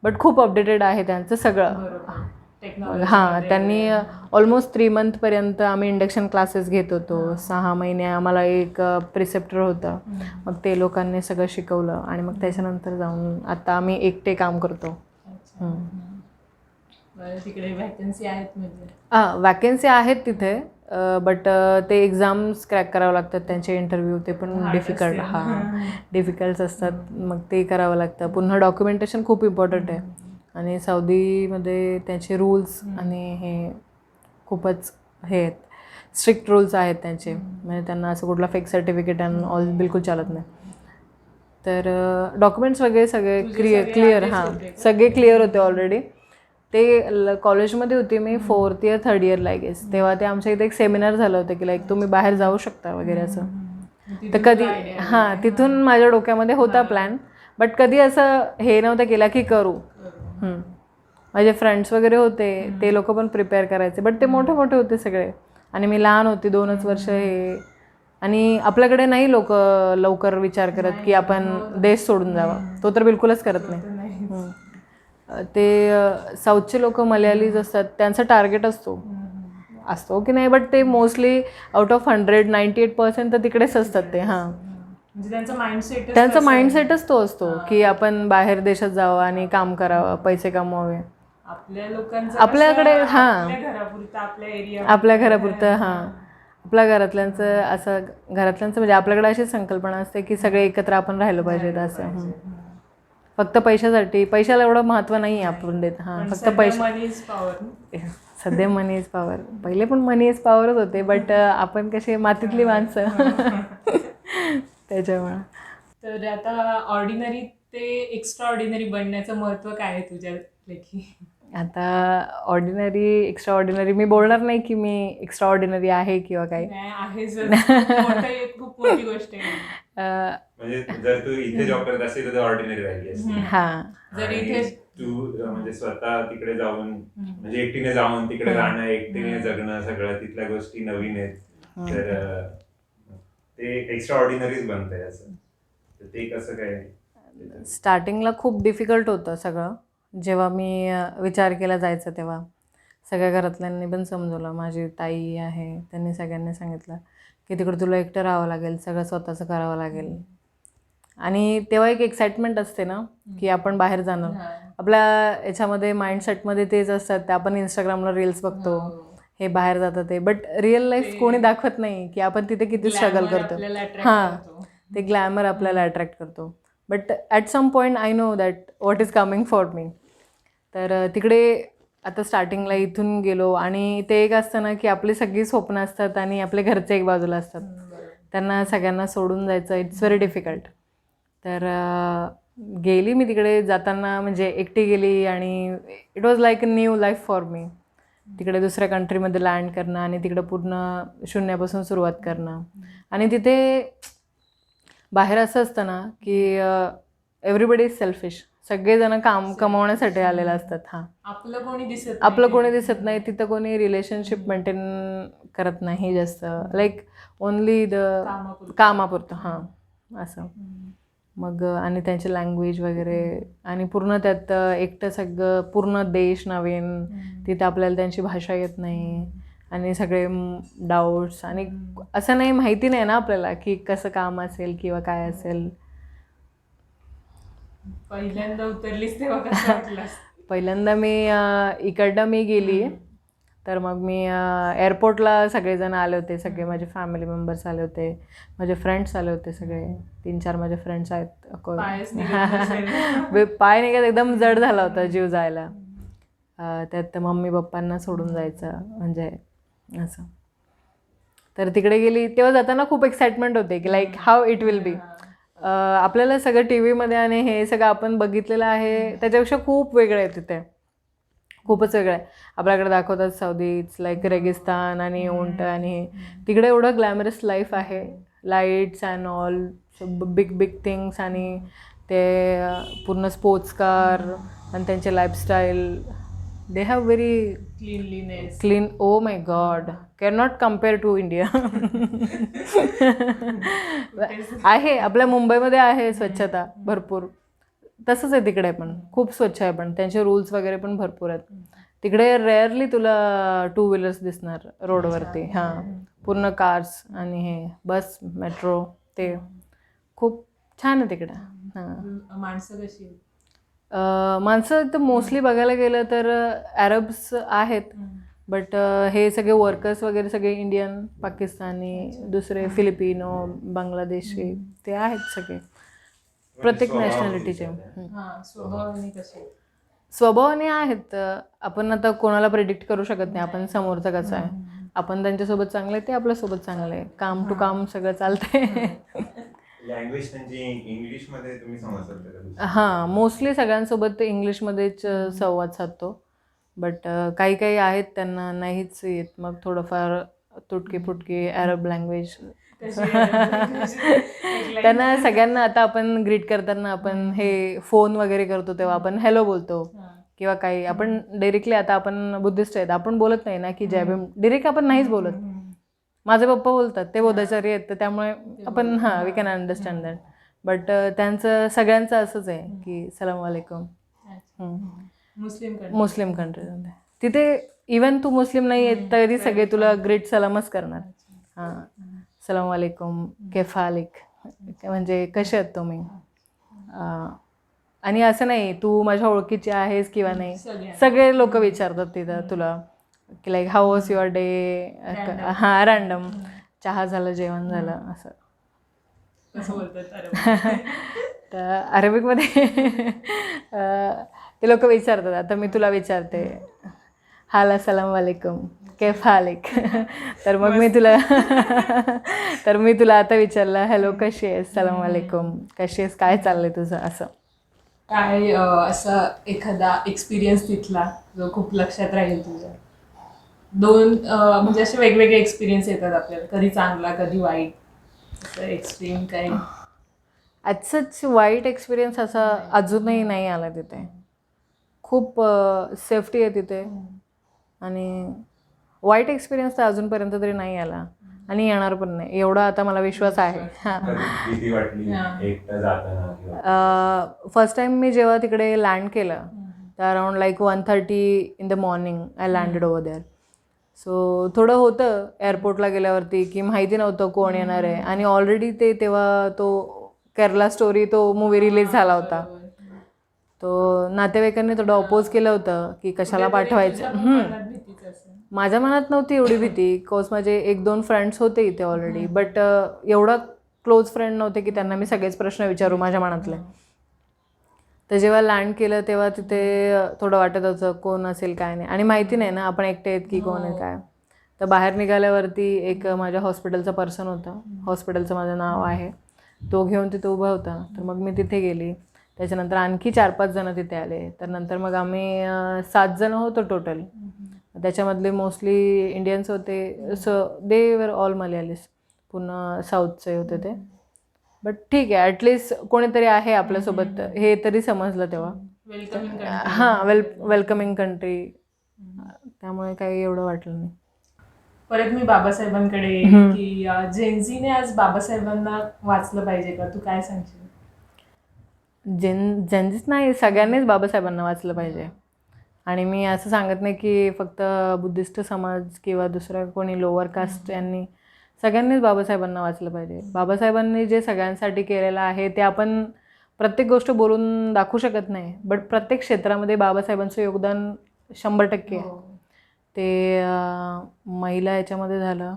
[SPEAKER 4] बट खूप अपडेटेड आहे त्यांचं सगळं. हां, त्यांनी ऑलमोस्ट 3 मंथपर्यंत आम्ही इंडक्शन क्लासेस घेत होतो. 6 महिने आम्हाला एक प्रिसेप्टर होतं, मग ते लोकांनी सगळं शिकवलं आणि मग त्याच्यानंतर जाऊन आता आम्ही एकटे काम करतो.
[SPEAKER 2] तिकडे वॅकन्सी आहेत म्हणजे?
[SPEAKER 4] वॅकन्सी आहेत तिथे, बट ते एक्झाम्स क्रॅक करावं लागतात, त्यांचे इंटरव्ह्यू ते पण डिफिकल्ट असतात, मग ते करावं लागतं. पुन्हा डॉक्युमेंटेशन खूप इम्पॉर्टंट आहे आणि सौदीमध्ये त्याचे रूल्स आणि हे खूपच हे आहेत, स्ट्रिक्ट रूल्स आहेत त्यांचे, म्हणजे त्यांना असं कुठला फेक सर्टिफिकेट आणि बिलकुल चालत नाही. तर डॉक्युमेंट्स वगैरे सगळे क्लिअर सगळे क्लिअर होते ऑलरेडी. ते कॉलेजमध्ये होती मी 4th year 3rd year I guess, तेव्हा ते आमच्या इथे एक सेमिनार झालं होतं की लाईक तुम्ही बाहेर जाऊ शकता वगैरे असं. तर कधी तिथून माझ्या डोक्यामध्ये होता प्लॅन, बट कधी असं हे नव्हतं केला की करू. माझे फ्रेंड्स वगैरे होते, ते लोक पण प्रिपेअर करायचे, बट ते मोठे मोठे होते सगळे आणि मी लहान होती, 2च वर्ष हे. आणि आपल्याकडे नाही लोक लवकर विचार करत की आपण देश सोडून जावा, तो तर बिलकुलच करत नाही. ते साऊथचे लोक मल्याळीज असतात, त्यांचा टार्गेट असतो की नाही, बट ते मोस्टली आउट ऑफ 100 98% तर तिकडेच असतात ते. त्यांचा माइंडसेटच तो असतो की आपण बाहेर देशात जावं आणि काम करावं, पैसे कमवावे. आपल्याकडे आपल्या घरापुरतं आपल्या घरातल्यांचं असं, घरातल्यांचं म्हणजे आपल्याकडे अशी संकल्पना असते की सगळे एकत्र आपण राहिलं पाहिजेत असं. फक्त पैशासाठी, पैशाला एवढं महत्त्व नाही आहे आपण देत. फक्त पैसा, सध्या मनी इज पॉवर. पहिले पण मनी इज पॉवरच होते, बट आपण कसे मातीतली माणसं त्याच्यामुळं.
[SPEAKER 2] तर आता ऑर्डिनरी ते एक्स्ट्रा ऑर्डिनरी बनण्याचं महत्त्व काय आहे तुझ्या लेखी?
[SPEAKER 4] आता ऑर्डिनरी, एक्स्ट्रा ऑर्डिनरी मी बोलणार नाही की मी एक्स्ट्रा ऑर्डिनरी आहे किंवा काही.
[SPEAKER 2] खूप मोठी गोष्ट आहे.
[SPEAKER 7] म्हणजे जर तू इथे जॉब करत असेल तर ऑर्डिनरी राहिली असते.
[SPEAKER 2] जर इथे
[SPEAKER 7] तू म्हणजे स्वतः तिकडे जाऊन, म्हणजे एकटीने जाऊन तिकडे राहणं, एकटीने जगणं, सगळं तिथल्या गोष्टी नवीन आहेत, तर ते एक्स्ट्रा ऑर्डिनरीच बनतंय असं. तर ते कसं काय?
[SPEAKER 4] स्टार्टिंगला खूप डिफिकल्ट होतं सगळं. जेव्हा मी विचार केला जायचं तेव्हा सगळ्या घरातल्यांनी पण समजवलं. माझी ताई आहे, त्यांनी सगळ्यांनी सांगितलं की तिकडे तुला एकटं राहावं लागेल, सगळं स्वतःचं करावं लागेल. आणि तेव्हा एक एक्साइटमेंट असते ना की आपण बाहेर जाणार. आपल्या याच्यामध्ये माइंडसेटमध्ये तेच असतात, ते आपण इंस्टाग्रामला रील्स बघतो, हे बाहेर जातं ते, बट रिअल लाईफ कोणी दाखवत नाही की आपण तिथे किती स्ट्रगल करतो. ते ग्लॅमर आपल्याला अट्रॅक्ट करतो, but at some point I know that what is coming for me. तर तिकडे आता स्टार्टिंगला इथून गेलो आणि ते एक असतं ना की आपली सगळी स्वप्न असतात आणि आपले घरचे एक बाजूला असतात, त्यांना सगळ्यांना सोडून जायचं इट्स व्हेरी डिफिकल्ट. तर गेली मी तिकडे जाताना, म्हणजे एकटी गेली आणि it was like a new life for me. तिकडे दुसऱ्या कंट्रीमध्ये लँड करणं आणि तिकडे पूर्ण शून्यापासून सुरुवात करणं. आणि तिथे बाहेर असं असतं ना की एव्हरीबडी इज सेल्फिश, सगळेजण काम कमवण्यासाठी आलेले असतात. हां,
[SPEAKER 2] आपलं कोणी दिसत
[SPEAKER 4] आपलं कोणी दिसत नाही तिथं, कोणी रिलेशनशिप मेंटेन करत नाही जास्त, लाईक ओनली द कामापुरतं. हां, असं. मग आणि त्यांची लँग्वेज वगैरे आणि पूर्ण त्यात एकटं सगळं पूर्ण देश नवीन, तिथं आपल्याला त्यांची भाषा येत नाही आणि सगळे डाऊट्स आणि असं नाही, माहिती नाही ना आपल्याला की कसं काम असेल किंवा काय असेल.
[SPEAKER 2] पहिल्यांदा उतरलीस तेव्हा कसं वाटलं?
[SPEAKER 4] पहिल्यांदा इकडनं मी गेली, तर मग मी एअरपोर्टला सगळेजण आले होते, सगळे माझे फॅमिली मेंबर्स आले होते, माझे फ्रेंड्स आले होते, सगळे 3-4 माझे फ्रेंड्स आहेत. पाय निघत एकदम जड झाला होता जीव जायला. त्यात मम्मी पप्पांना सोडून जायचं म्हणजे असं. तर तिकडे गेली तेव्हा जाताना खूप एक्साइटमेंट होते की like how it will be. आपल्याला सगळं टी व्हीमध्ये आणि हे सगळं आपण बघितलेलं आहे त्याच्यापेक्षा खूप वेगळं आहे तिथे, खूपच वेगळं आहे. आपल्याकडे दाखवतात सौदी इट्स लाईक रेगिस्तान आणि उंट आणि हे, तिकडे एवढं ग्लॅमरस लाईफ आहे, lights and all big big things आणि ते पूर्ण स्पोर्ट्स कार आणि त्यांचे lifestyle. They have very clean. Oh my God, can not compare to India. आहे आपल्या मुंबईमध्ये आहे स्वच्छता भरपूर, तसंच आहे तिकडे पण खूप स्वच्छ आहे, पण त्यांचे रूल्स वगैरे पण भरपूर आहेत. तिकडे रेअरली तुला 2 व्हीलर्स दिसणार रोडवरती. हां, पूर्ण कार्स आणि हे बस मेट्रो ते खूप छान आहे तिकडं. हां,
[SPEAKER 2] माणसं कशी आहेत?
[SPEAKER 4] माणसं तर मोस्टली बघायला गेलं तर अरब्स आहेत, बट हे सगळे वर्कर्स वगैरे सगळे इंडियन, पाकिस्तानी, दुसरे फिलिपिनो, बांगलादेशी ते आहेत सगळे, प्रत्येक नॅशनॅलिटीचे.
[SPEAKER 2] स्वभावाने कसे?
[SPEAKER 4] स्वभावाने आहेत. आपण आता कोणाला प्रेडिक्ट करू शकत नाही आपण समोरचा कसा आहे. आपण त्यांच्यासोबत चांगलं आहे, ते आपल्यासोबत चांगलं आहे, काम टू काम सगळं चालतंय.
[SPEAKER 7] लँग्वेज त्यांची इंग्लिशमध्ये तुम्ही संवाद साधता?
[SPEAKER 4] हां, मोस्टली सगळ्यांसोबत इंग्लिशमध्येच संवाद साधतो, बट काही काही आहेत त्यांना नाहीच येत, मग थोडंफार तुटकी फुटकी अरब लँग्वेज. त्यांना सगळ्यांना आता आपण ग्रीट करताना आपण हे फोन वगैरे करतो तेव्हा आपण हॅलो बोलतो किंवा काही आपण डायरेक्टली, आता आपण बुद्धिस्ट आहेत, आपण बोलत नाही ना की जय भीम, डायरेक्ट आपण नाहीच बोलत. माझे पप्पा बोलतात, ते बोधाचारी आहेत, तर त्यामुळे आपण हां we can understand that. But त्यांचं सगळ्यांचं असंच आहे की सलाम वालेकुम. मुस्लिम कंट्रीमध्ये तिथे इवन तू मुस्लिम नाही आहे तरी सगळे तुला ग्रेट सलामच करणार. हां, सलाम वालेकुम, केफालिक, म्हणजे कसे आहात तुम्ही. आणि असं नाही तू माझ्या ओळखीची आहेस किंवा नाही, सगळे लोक विचारतात तिथं तुला की like how was your day. हां, रँडम, चहा झालं, जेवण झालं, असं. तर अरेबिकमध्ये ते लोक विचारतात. आता मी तुला विचारते हाल अस्सलाम वालेकुम कैफ हालिक, तर मग मी तुला आता विचारलं हॅलो कशी आहेस, सलाम वालेकुम कशी आहेस, काय चाललंय तुझं, असं.
[SPEAKER 2] काय असा एखादा एक्सपिरियन्स तिथला जो खूप लक्षात राहील तुझ्या? दोन म्हणजे असे वेगवेगळे एक्सपिरियन्स येतात आपल्याला, कधी चांगला कधी वाईट, असं एक्स्ट्रीम काही?
[SPEAKER 4] ॲज वाईट एक्सपिरियन्स असा अजूनही नाही आला तिथे. खूप सेफ्टी आहे तिथे आणि वाईट एक्सपिरियन्स तर अजूनपर्यंत तरी नाही आला आणि येणार पण नाही, एवढा आता मला विश्वास आहे.
[SPEAKER 7] भीती वाटली एकटं जाताना?
[SPEAKER 4] फर्स्ट टाइम मी जेव्हा तिकडे लँड केलं तर around like 1:30 in the morning I landed over there. So थोडं होतं एअरपोर्टला गेल्यावरती की माहिती नव्हतं कोण येणार आहे आणि ऑलरेडी तेव्हा तो केरला स्टोरी तो मूवी रिलीज झाला होता. तो नातेवाईकांनी थोडं अपोज केलं होतं की कशाला पाठवायचं. माझ्या मनात नव्हती एवढी भीती, बिकॉज माझे 1-2 फ्रेंड्स होते इथे ऑलरेडी, बट एवढा क्लोज फ्रेंड नव्हते की त्यांना मी सगळेच प्रश्न विचारू माझ्या मनातले. तर जेव्हा लँड केलं तेव्हा तिथे थोडं वाटत होतं कोण असेल काय नाही, आणि माहिती नाही ना आपण एकटे आहेत की कोण आहे काय. तर बाहेर निघाल्यावरती एक माझ्या हॉस्पिटलचा पर्सन होता, हॉस्पिटलचं माझं नाव आहे, तो घेऊन तिथे उभा होता. तर मग मी तिथे गेली. त्याच्यानंतर आणखी 4-5 जणं तिथे आले. तर नंतर मग आम्ही 7 जणं होतो टोटल. त्याच्यामधले मोस्टली इंडियन्स होते, सो दे वर ऑल मल्यालीस, पुन्हा साऊथचे होते ते. बट ठीक आहे, ॲटलिस्ट कोणीतरी आहे आपल्यासोबत हे तरी समजलं तेव्हा.
[SPEAKER 2] वेलकमिंग
[SPEAKER 4] हां, वेलकमिंग कंट्री, त्यामुळे काही एवढं वाटलं नाही.
[SPEAKER 2] परत मी बाबासाहेबांकडे येईन की जेनझीने आज बाबासाहेबांना वाचलं पाहिजे का? तू काय सांगशील?
[SPEAKER 4] ज्यांचीच नाही, सगळ्यांनीच बाबासाहेबांना वाचलं पाहिजे. आणि मी असं सांगत नाही की फक्त बुद्धिस्ट समाज किंवा दुसऱ्या कोणी लोअर कास्ट यांनी, सगळ्यांनीच बाबासाहेबांना वाचलं पाहिजे. बाबासाहेबांनी जे सगळ्यांसाठी केलेलं आहे ते आपण प्रत्येक गोष्ट बोलून दाखवू शकत नाही, बट प्रत्येक क्षेत्रामध्ये बाबासाहेबांचं योगदान 100% आहे. ते महिला याच्यामध्ये झालं,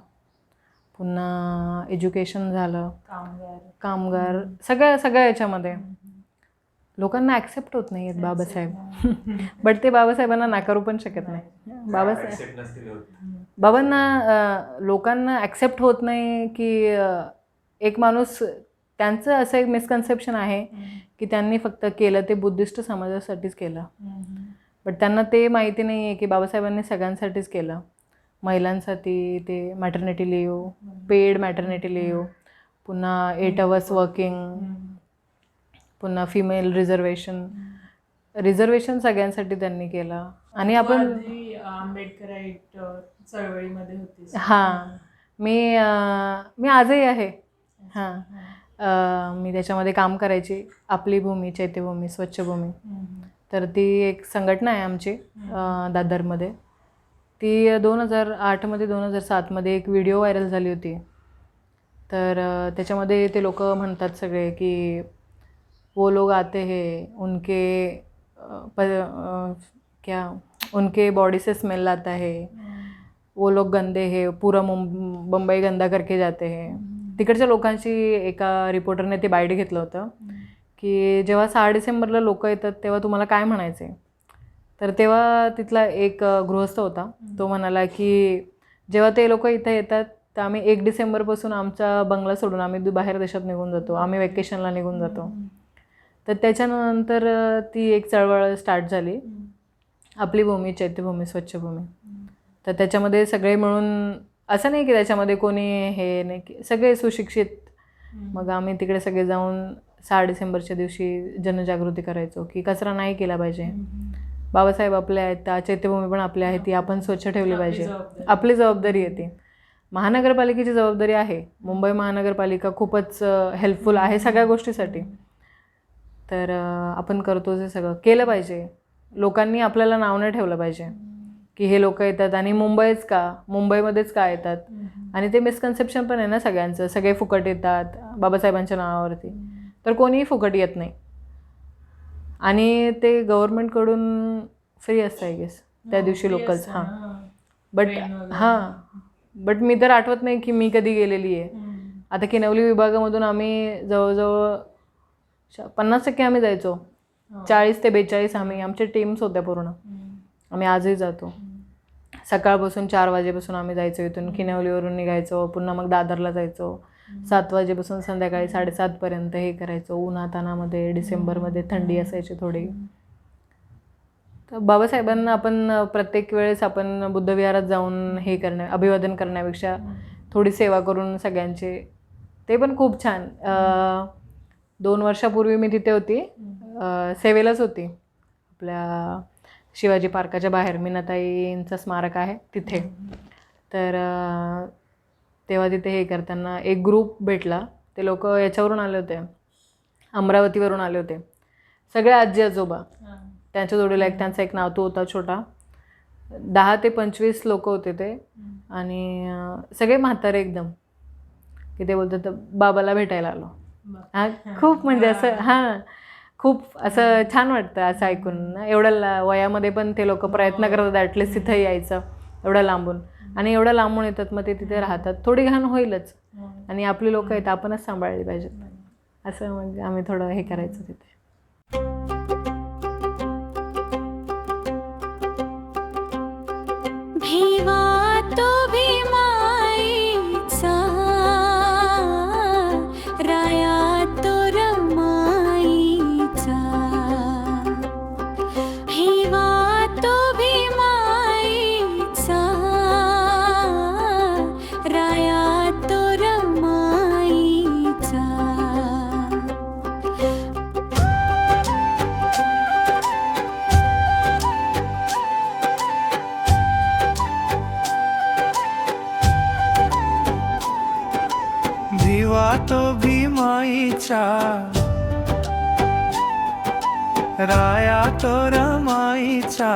[SPEAKER 4] पुन्हा एज्युकेशन झालं, कामगार, सगळ्या याच्यामध्ये लोकांना ॲक्सेप्ट होत नाही आहेत बाबासाहेब. बट ते बाबासाहेबांना नाकारू पण शकत नाही. बाबांना लोकांना ॲक्सेप्ट होत नाही की एक माणूस, त्यांचं असं एक मिसकन्सेप्शन आहे की त्यांनी फक्त केलं ते बुद्धिस्ट समाजासाठीच केलं. बट त्यांना ते माहिती नाही आहे की बाबासाहेबांनी सगळ्यांसाठीच केलं. महिलांसाठी ते maternity leave, paid maternity leave, पुन्हा 8 hours वर्किंग, पुन्हा फिमेल रिझर्वेशन सगळ्यांसाठी त्यांनी केलं. आणि आपण
[SPEAKER 2] आंबेडकराईट चळवळीमध्ये होतीस.
[SPEAKER 4] हां, मी आजही आहे. हां, मी त्याच्यामध्ये काम करायची. आपली भूमी, चैत्यभूमी, स्वच्छभूमी, तर ती एक संघटना आहे आमची दादरमध्ये. ती 2008मध्ये 2007मध्ये एक व्हिडिओ व्हायरल झाली होती. तर त्याच्यामध्ये ते लोक म्हणतात सगळे की वो लोग आते हैं, उनके बॉडी से स्मेल आता है, वो लोग गंदे है, पूरा मुंबई गंदा करके जाते हैं. तिकडच्या लोकांची एका रिपोर्टरने ते बाईट घेतलं होतं की जेव्हा 6 डिसेंबरला लोक येतात तेव्हा तुम्हाला काय म्हणायचं आहे. तर तेव्हा तिथला एक गृहस्थ होता, तो म्हणाला की जेव्हा ते लोक इथं येतात तर आम्ही 1 डिसेंबरपासून आमचा बंगला सोडून आम्ही बाहेर देशात निघून जातो, आम्ही वेकेशनला निघून जातो. तर त्याच्यानंतर ती एक चळवळ स्टार्ट झाली, आपली भूमी, चैत्यभूमी, स्वच्छभूमी. तर त्याच्यामध्ये सगळे मिळून, असं नाही की त्याच्यामध्ये कोणी हे नाही की सगळे सुशिक्षित. मग आम्ही तिकडे सगळे जाऊन 6 डिसेंबरच्या दिवशी जनजागृती करायचो की कचरा नाही केला पाहिजे. बाबासाहेब आपले आहेत, चैत्यभूमी पण आपली आहे, ती आपण स्वच्छ ठेवली पाहिजे. आपली जबाबदारी आहे ती. महानगरपालिकेची जबाबदारी आहे. मुंबई महानगरपालिका खूपच हेल्पफुल आहे सगळ्या गोष्टीसाठी. तर आपण करतो ते सगळं केलं पाहिजे. लोकांनी आपल्याला नाव नाही ठेवलं पाहिजे की हे लोक येतात आणि मुंबईमध्येच का येतात. आणि ते मिसकन्सेप्शन पण आहे ना सगळ्यांचं, सगळे फुकट येतात बाबासाहेबांच्या नावावरती. तर कोणीही फुकट येत नाही. आणि ते गव्हर्नमेंटकडून फ्री असतं आय गेस त्या दिवशी लोकल्स. बट मी तर आठवत नाही की मी कधी गेलेली आहे. आता किनवली विभागामधून आम्ही जवळजवळ 50% आम्ही जायचो. 40 ते 42 आमच्या टीम्स होत्या पूर्ण. आम्ही आजही जातो. सकाळपासून 4 वाजेपासून आम्ही जायचो इथून, किनवलीवरून निघायचो, पुन्हा मग दादरला जायचो. 7 वाजेपासून संध्याकाळी 7:30पर्यंत हे करायचो उन्हातानामध्ये. डिसेंबरमध्ये थंडी असायची थोडी. तर बाबासाहेबांना आपण प्रत्येक वेळेस आपण बुद्धविहारात जाऊन हे अभिवादन करण्यापेक्षा थोडी सेवा करून सगळ्यांचे, ते पण खूप छान. 2 वर्षापूर्वी मी तिथे होती, सेवेलाच होती आपल्या शिवाजी पार्काच्या बाहेर. मीनाताईंचं स्मारक आहे तिथे. तर तेव्हा तिथे हे करताना एक ग्रुप भेटला. ते लोक याच्यावरून आले होते, अमरावतीवरून आले होते. सगळे आजी आजोबा, त्यांच्या जोडीला त्यांचा एक नातू होता छोटा. 10 ते 25 लोक होते ते. आणि सगळे म्हातारे एकदम, की ते बोलतात बाबाला भेटायला आलो. खूप म्हणजे असं खूप असं छान वाटतं असं ऐकून. एवढ्या वयामध्ये पण ते लोक प्रयत्न करतात ॲटलिस्ट तिथं यायचं, एवढ्या लांबून. आणि एवढ्या लांबून येतात, मग ते तिथे राहतात. थोडी घाण होईलच, आणि आपली लोक आहेत आपणच सांभाळली पाहिजेत. असं म्हणजे आम्ही थोडं हे करायचं तिथे.
[SPEAKER 8] भिवा तो भीमाईचा राया तो रमाईचा भिवा तो भीमाईचा राया तो रमाईचा
[SPEAKER 9] भिवा तो भीमाईचा राया तो रमाईचा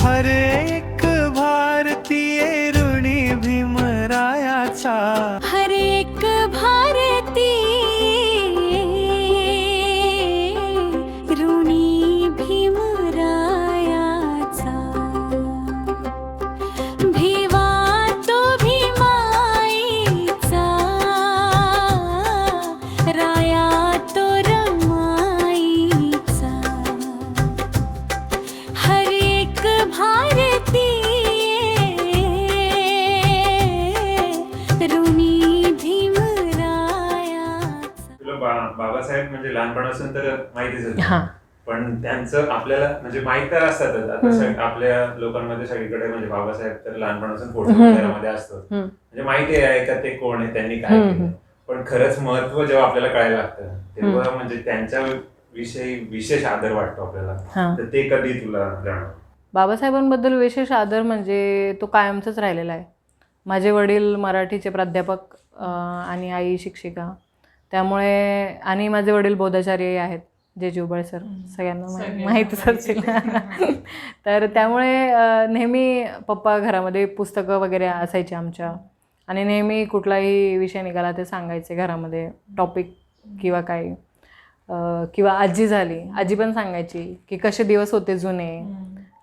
[SPEAKER 9] हर एक भारतीय ऋणी भीमरायाचा
[SPEAKER 8] हर एक भारतीय ऋणी भीमरायाचा भिवा तो भीमाईचा राया तो रमाईचा हर एक भारतीय ऋणी भीमरायाचा.
[SPEAKER 7] तुला बाबासाहेब म्हणजे लहानपणापासून तर माहितीच
[SPEAKER 1] हा.
[SPEAKER 7] होतं, पण त्यांचं आपल्याला म्हणजे माहित तर असतातच. आता आपल्या लोकांमध्ये सगळीकडे म्हणजे बाबासाहेब तर लहानपणापासून फोटो घरामध्ये असतात, म्हणजे माहिती आहे का ते कोण आहे, त्यांनी काय केलं. पण खरंच महत्व जेव्हा आपल्याला कळायला लागतं तेव्हा म्हणजे त्यांच्या विषयी विशेष आदर वाटतो आपल्याला. तर ते कधी तुला जाणवलं?
[SPEAKER 1] बाबासाहेबांबद्दल विशेष आदर म्हणजे तो कायमचाच राहिलेला आहे. माझे वडील मराठीचे प्राध्यापक आणि आई शिक्षिका, त्यामुळे आणि माझे वडील बोधाचार्यही आहेत, जे जुबळ सर सगळ्यांना माहीतच असतील. तर त्यामुळे नेहमी पप्पा घरामध्ये पुस्तकं वगैरे असायची आमच्या, आणि नेहमी कुठलाही विषय निघाला ते सांगायचे घरामध्ये, टॉपिक किंवा काही. किंवा आजी झाली, आजी पण सांगायची की कसे दिवस होते जुने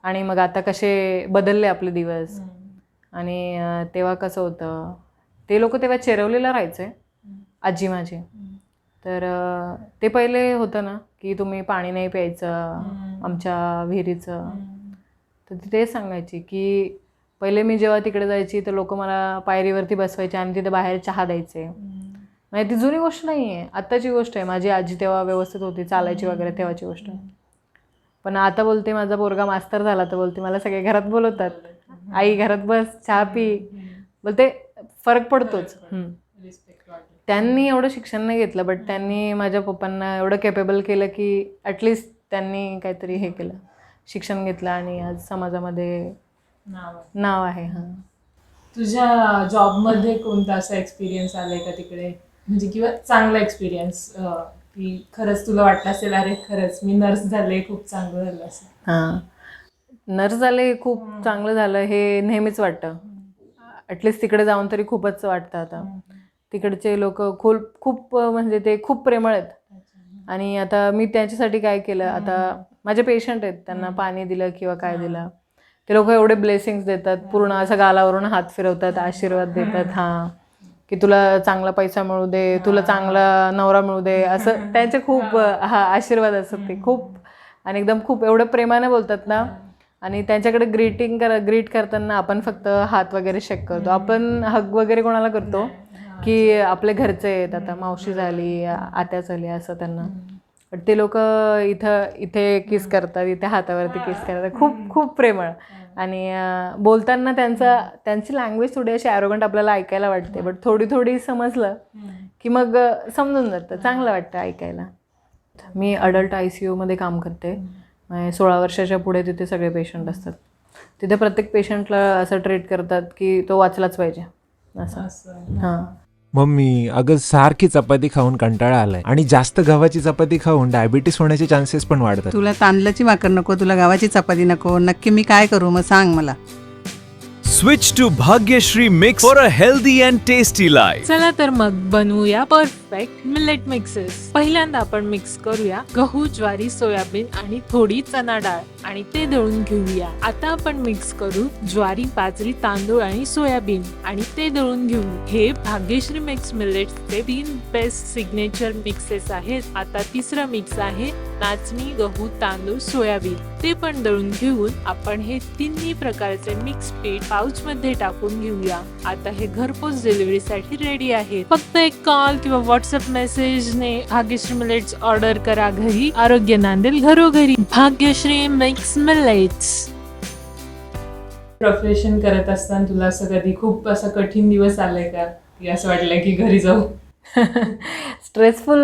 [SPEAKER 1] आणि मग आता कसे बदलले आपले दिवस, आणि तेव्हा कसं होतं. ते लोक तेव्हा चेरवलेलं राहायचे, आजी माझी. तर ते पहिले होतं ना की तुम्ही पाणी नाही प्यायचं आमच्या विहिरीचं. तर ती तेच सांगायची की पहिले मी जेव्हा तिकडे जायची तर लोक मला पायरीवरती बसवायचे आणि तिथे बाहेर चहा द्यायचे. म्हणजे ती जुनी गोष्ट नाही आहे, आत्ताची गोष्ट आहे. माझी आजी तेव्हा व्यवस्थित होती, चालायची वगैरे, तेव्हाची गोष्ट. पण आता बोलते माझा पोरगा मास्तर झाला तर बोलते मला सगळे घरात बोलवतात, आई घरात बस चहा पी, बोलते फरक पडतोच. त्यांनी एवढं शिक्षण नाही घेतलं, बट त्यांनी माझ्या पप्पांना एवढं केपेबल केलं की ॲटलिस्ट त्यांनी काहीतरी हे केलं, शिक्षण घेतलं, आणि आज समाजामध्ये नाव आहे. हां.
[SPEAKER 2] तुझ्या जॉबमध्ये कोणता असा एक्सपिरियन्स आलाय का तिकडे, म्हणजे किंवा चांगला एक्सपिरियन्स की खरंच तुला वाटलं असेल अरे खरंच मी नर्स झाले, खूप चांगलं झालं असेल?
[SPEAKER 1] हां, नर्स झाले खूप चांगलं झालं हे नेहमीच वाटतं. ॲटलिस्ट तिकडे जाऊन तरी खूपच वाटतं. आता तिकडचे लोक खूप म्हणजे ते खूप प्रेमळ आहेत. आणि आता मी त्यांच्यासाठी काय केलं, आता माझे पेशंट आहेत, त्यांना पाणी दिलं किंवा काय दिलं, ते लोक एवढे ब्लेसिंग्स देतात, पूर्ण असं गालावरून हात फिरवतात, आशीर्वाद देतात. हां, की तुला चांगला पैसा मिळू दे, तुला चांगला नवरा मिळू दे, असं त्यांचे खूप आशीर्वाद असतात ते खूप. आणि एकदम खूप एवढं प्रेमाने बोलतात ना. आणि त्यांच्याकडे ग्रीट करताना आपण फक्त हात वगैरे शेक करतो, आपण हग वगैरे कोणाला करतो की आपले घरचे आहेत, आता मावशी झाली, आत्या झाली, असं त्यांना. पण ते लोक इथे किस करतात, इथे हातावरती किस करतात, खूप प्रेमळ. आणि बोलताना त्यांची लँग्वेज थोडी अशी ॲरोगंट आपल्याला ऐकायला वाटते, बट थोडी समजलं की मग समजून जातं, चांगलं वाटतं ऐकायला. मी अडल्ट ICUमध्ये काम करते. 16 वर्षाच्या पुढे तिथे सगळे पेशंट असतात. तिथे प्रत्येक पेशंटला असं ट्रीट करतात की तो वाचलाच पाहिजे असं. हां.
[SPEAKER 3] मम्मी, अगं सारखी चपाती खाऊन कंटाळा आलाय आणि जास्त गव्हाची चपाती खाऊन डायबिटीस होण्याचे चान्सेस पण वाढतात.
[SPEAKER 10] तुला तांदळाची भाकर नको, तुला गव्हाची चपाती नको, नक्की मी काय करू मग सांग मला.
[SPEAKER 11] Switch to Bhagyashree Mix for a healthy and tasty life.
[SPEAKER 6] चला तर मग बनवूया परफेक्ट मिलेट मिक्सेस. पहिल्यांदा आपण मिक्स करूया गहू, ज्वारी, सोयाबीन आणि थोडी चना डाळ आणि ते दळून घेऊया. आता आपण मिक्स करू ज्वारी, बाजरी, तांदूळ आणि सोयाबीन आणि ते दळून घेऊ. हे भाग्यश्री मिक्स मिलेट्सचे 3 बेस्ट सिग्नेचर मिक्सेस आहेत. आता तिसरं मिक्स आहे नाचणी, गहू, तांदूळ, सोयाबीन ते पण दळून घेऊन आपण हे तिन्ही प्रकारचे मिक्स पीठ पाउच मध्ये टाकून घेऊया. आता हे घरपोच डिलिव्हरीसाठी रेडी आहे. फक्त एक कॉल किंवा व्हॉट्सअप मेसेजने भाग्यश्री मिलेट्स ऑर्डर करा घरी. आरोग्य नांदेल घरोघरी. Bhagyashree mix millets.
[SPEAKER 2] प्रोफेशन करत असताना तुला असं कधी खूप असा कठीण दिवस आलाय का, की असं वाटलंय की घरी जाऊ?
[SPEAKER 4] स्ट्रेसफुल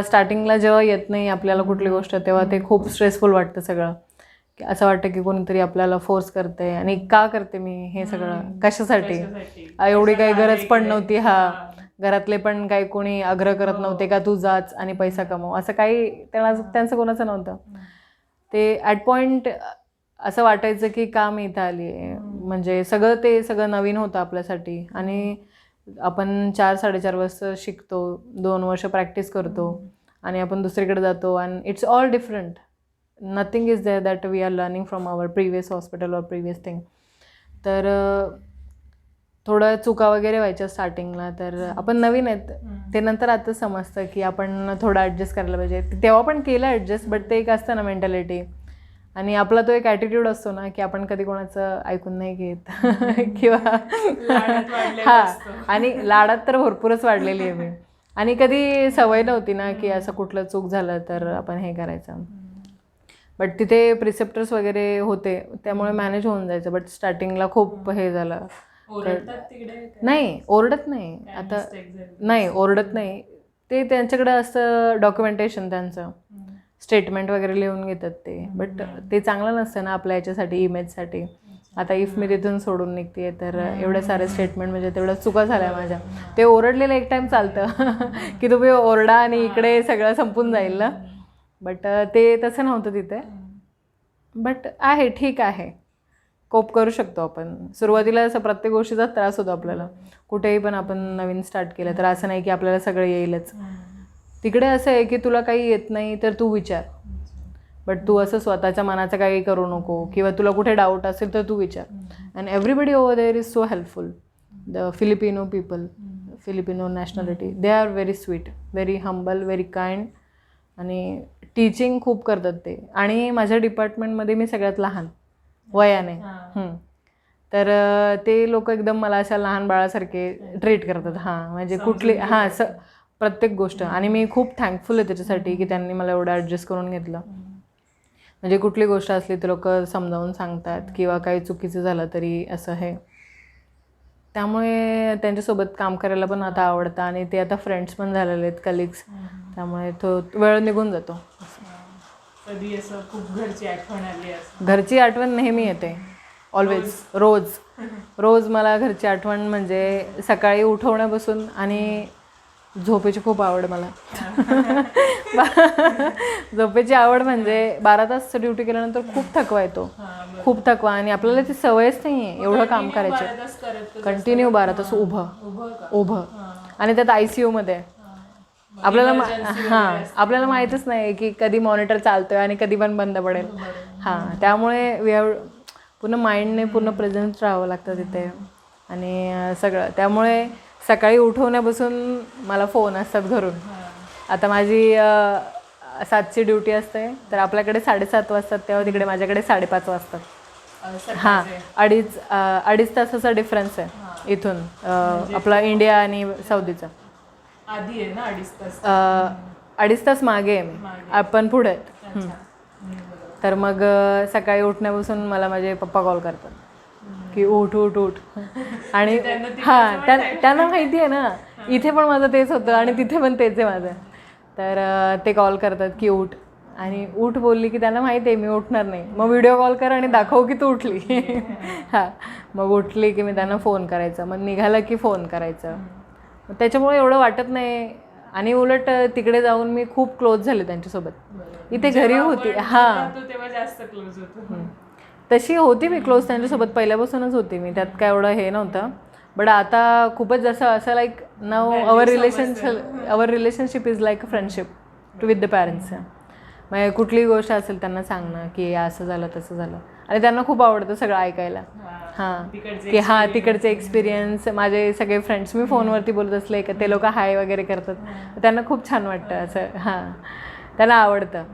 [SPEAKER 4] स्टार्टिंगला जेव्हा येत नाही आपल्याला कुठली गोष्ट तेव्हा ते खूप स्ट्रेसफुल वाटतं सगळं. की असं वाटतं की कोणीतरी आपल्याला फोर्स करते आणि का करते मी हे सगळं, कशासाठी? एवढी काही गरज पण नव्हती. घरातले पण काही कोणी आग्रह करत नव्हते का तू जाच आणि पैसा कमव, असं काही त्यांचं कोणाचं नव्हतं. ते ॲट पॉईंट असं वाटायचं की का मी इथं आली आहे, म्हणजे सगळं नवीन होतं आपल्यासाठी. आणि आपण 4-4.5 वर्ष शिकतो, 2 वर्ष प्रॅक्टिस करतो आणि आपण दुसरीकडे जातो and it's all different. Nothing is there that we are learning from our previous hospital or previous thing. तर थोडं चुका वगैरे व्हायच्या स्टार्टिंगला. तर आपण नवीन आहेत ते नंतर आता समजतं की आपण थोडं ॲडजस्ट करायला पाहिजे. तेव्हा पण केलं ॲडजस्ट, बट ते एक असतं ना मेंटॅलिटी आणि आपला तो एक ॲटिट्यूड असतो ना की आपण कधी कोणाचं ऐकून नाही घेत किंवा आणि लाडात तर भरपूरच वाढलेली आहे मी. आणि कधी सवय नव्हती ना की असं कुठलं चूक झालं तर आपण हे करायचं. बट तिथे प्रिसेप्टर्स वगैरे होते त्यामुळे मॅनेज होऊन जायचं. बट स्टार्टिंगला खूप हे झालं. नाही ओरडत नाही आता, नाही ओरडत नाही. ते त्यांच्याकडे असं डॉक्युमेंटेशन त्यांचं स्टेटमेंट वगैरे लिहून घेतात ते. बट ते चांगलं नसतं ना आपल्या याच्यासाठी, इमेजसाठी. आता इफ मी तिथून सोडून निघते तर एवढे सारे स्टेटमेंट म्हणजे तेवढ्या चुका झाल्या माझ्या. ते ओरडलेलं एक टाईम चालतं की तुम्ही ओरडा आणि इकडे सगळं संपून जाईल ना. बट ते तसं नव्हतं तिथे. बट आहे, ठीक आहे, कोप करू शकतो आपण. सुरुवातीला असं प्रत्येक गोष्टीचा त्रास होतो आपल्याला. कुठेही पण आपण नवीन स्टार्ट केलं तर असं नाही की आपल्याला सगळं येईलच. तिकडे असं आहे की तुला काही येत नाही तर तू विचार, बट तू असं स्वतःच्या मनाचं काही करू नको. किंवा तुला कुठे डाऊट असेल तर तू विचार. And everybody over there is so helpful. The Filipino people, Filipino nationality, they are very sweet, very humble, very kind. आणि टीचिंग खूप करतात ते. आणि माझ्या डिपार्टमेंटमध्ये मी सगळ्यात लहान वयाने. तर ते लोक एकदम मला अशा लहान बाळासारखे ट्रीट करतात. म्हणजे कुठली प्रत्येक गोष्ट. आणि मी खूप थँकफुल आहे त्याच्यासाठी की त्यांनी मला एवढं ॲडजस्ट करून घेतलं. म्हणजे कुठली गोष्ट असली तर लोक समजावून सांगतात किंवा काही चुकीचं झालं तरी असं हे. त्यामुळे त्यांच्यासोबत काम करायला पण आता आवडतं. आणि ते आता फ्रेंड्स पण झालेले आहेत, कलिग्स. त्यामुळे तो वेळ निघून जातो.
[SPEAKER 2] कधी असं खूप घरची आठवण आली?
[SPEAKER 4] घरची आठवण नेहमी येते, ऑलवेज, रोज मला घरची आठवण. म्हणजे सकाळी उठवण्यापासून. आणि झोपेची खूप आवड मला. झोपेची आवड म्हणजे 12 तास ड्युटी केल्यानंतर खूप थकवा येतो, खूप थकवा. आणि आपल्याला ती सवयच नाही आहे एवढं काम करायची. कंटिन्यू 12 तास उभं. आणि त्यात ICU मध्ये आपल्याला माहीतच नाही की कधी मॉनिटर चालतोय आणि कधी पण बंद पडेल. त्यामुळे पूर्ण माइंडने पूर्ण प्रेझेंट राहावं लागतं तिथे आणि सगळं. त्यामुळे सकाळी उठवण्यापासून मला फोन असतात घरून. आता माझी 7ची ड्युटी असते तर आपल्याकडे 7:30 वाजतात, तेव्हा तिकडे माझ्याकडे 5:30 वाजतात. 2.5 तासाचा डिफरन्स आहे इथून आपला इंडिया आणि सौदीचा.
[SPEAKER 2] आधी आहे ना 2.5 तास?
[SPEAKER 4] 2.5 तास मागे आहे मी, आपण पुढे आहेत. तर मग सकाळी उठण्यापासून मला माझे पप्पा कॉल करतात की उठ. आणि त्यांना माहिती आहे ना, इथे पण माझं तेच होतं आणि तिथे पण तेच आहे माझं. तर ते कॉल करतात की उठ. आणि उठ बोलली की त्यांना माहिती आहे मी उठणार नाही. मग व्हिडिओ कॉल कर आणि दाखव की तू उठली. मग उठली की मी त्यांना फोन करायचा, मग निघालं की फोन करायचं. त्याच्यामुळे एवढं वाटत नाही. आणि उलट तिकडे जाऊन मी खूप क्लोज झाले त्यांच्यासोबत. इथे घरी होती
[SPEAKER 2] तेव्हा जास्त क्लोज होतो.
[SPEAKER 4] तशी होती मी क्लोज त्यांच्यासोबत, पहिल्यापासूनच होती मी, त्यात काय एवढं हे नव्हतं. बट आता खूपच असं लाईक नाव our relationship is like a friendship too with the parents. म्हणजे कुठलीही गोष्ट असेल त्यांना सांगणं की असं झालं तसं झालं. आणि त्यांना खूप आवडतं सगळं ऐकायला. की तिकडचे एक्सपिरियन्स. माझे सगळे फ्रेंड्स मी फोनवरती बोलत असले का ते लोक हाय वगैरे करतात, त्यांना खूप छान वाटतं असं. त्यांना आवडतं.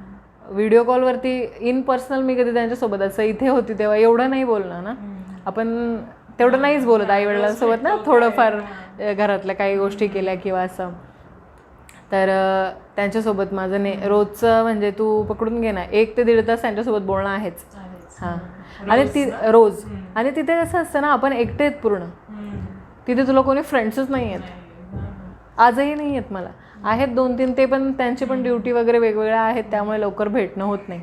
[SPEAKER 4] व्हिडिओ कॉलवरती इन पर्सनल मी कधी त्यांच्यासोबत असं इथे होती तेव्हा एवढं नाही बोलणं ना, आपण तेवढं नाहीच बोलत आईवडिलांसोबत ना, थोडंफार घरातल्या काही गोष्टी केल्या किंवा असं. तर त्यांच्यासोबत माझं रोजचं म्हणजे तू पकडून घे ना 1 ते 1.5 तास त्यांच्यासोबत बोलणं आहेच. हां, आणि रोज. आणि तिथे कसं असतं ना, आपण एकटे आहेत पूर्ण. तिथे तुला कोणी फ्रेंड्सच नाही आहेत, आजही नाही आहेत. मला आहेत 2-3, ते पण त्यांची पण ड्युटी वगैरे वेगवेगळ्या आहेत, त्यामुळे लवकर भेटणं होत नाही.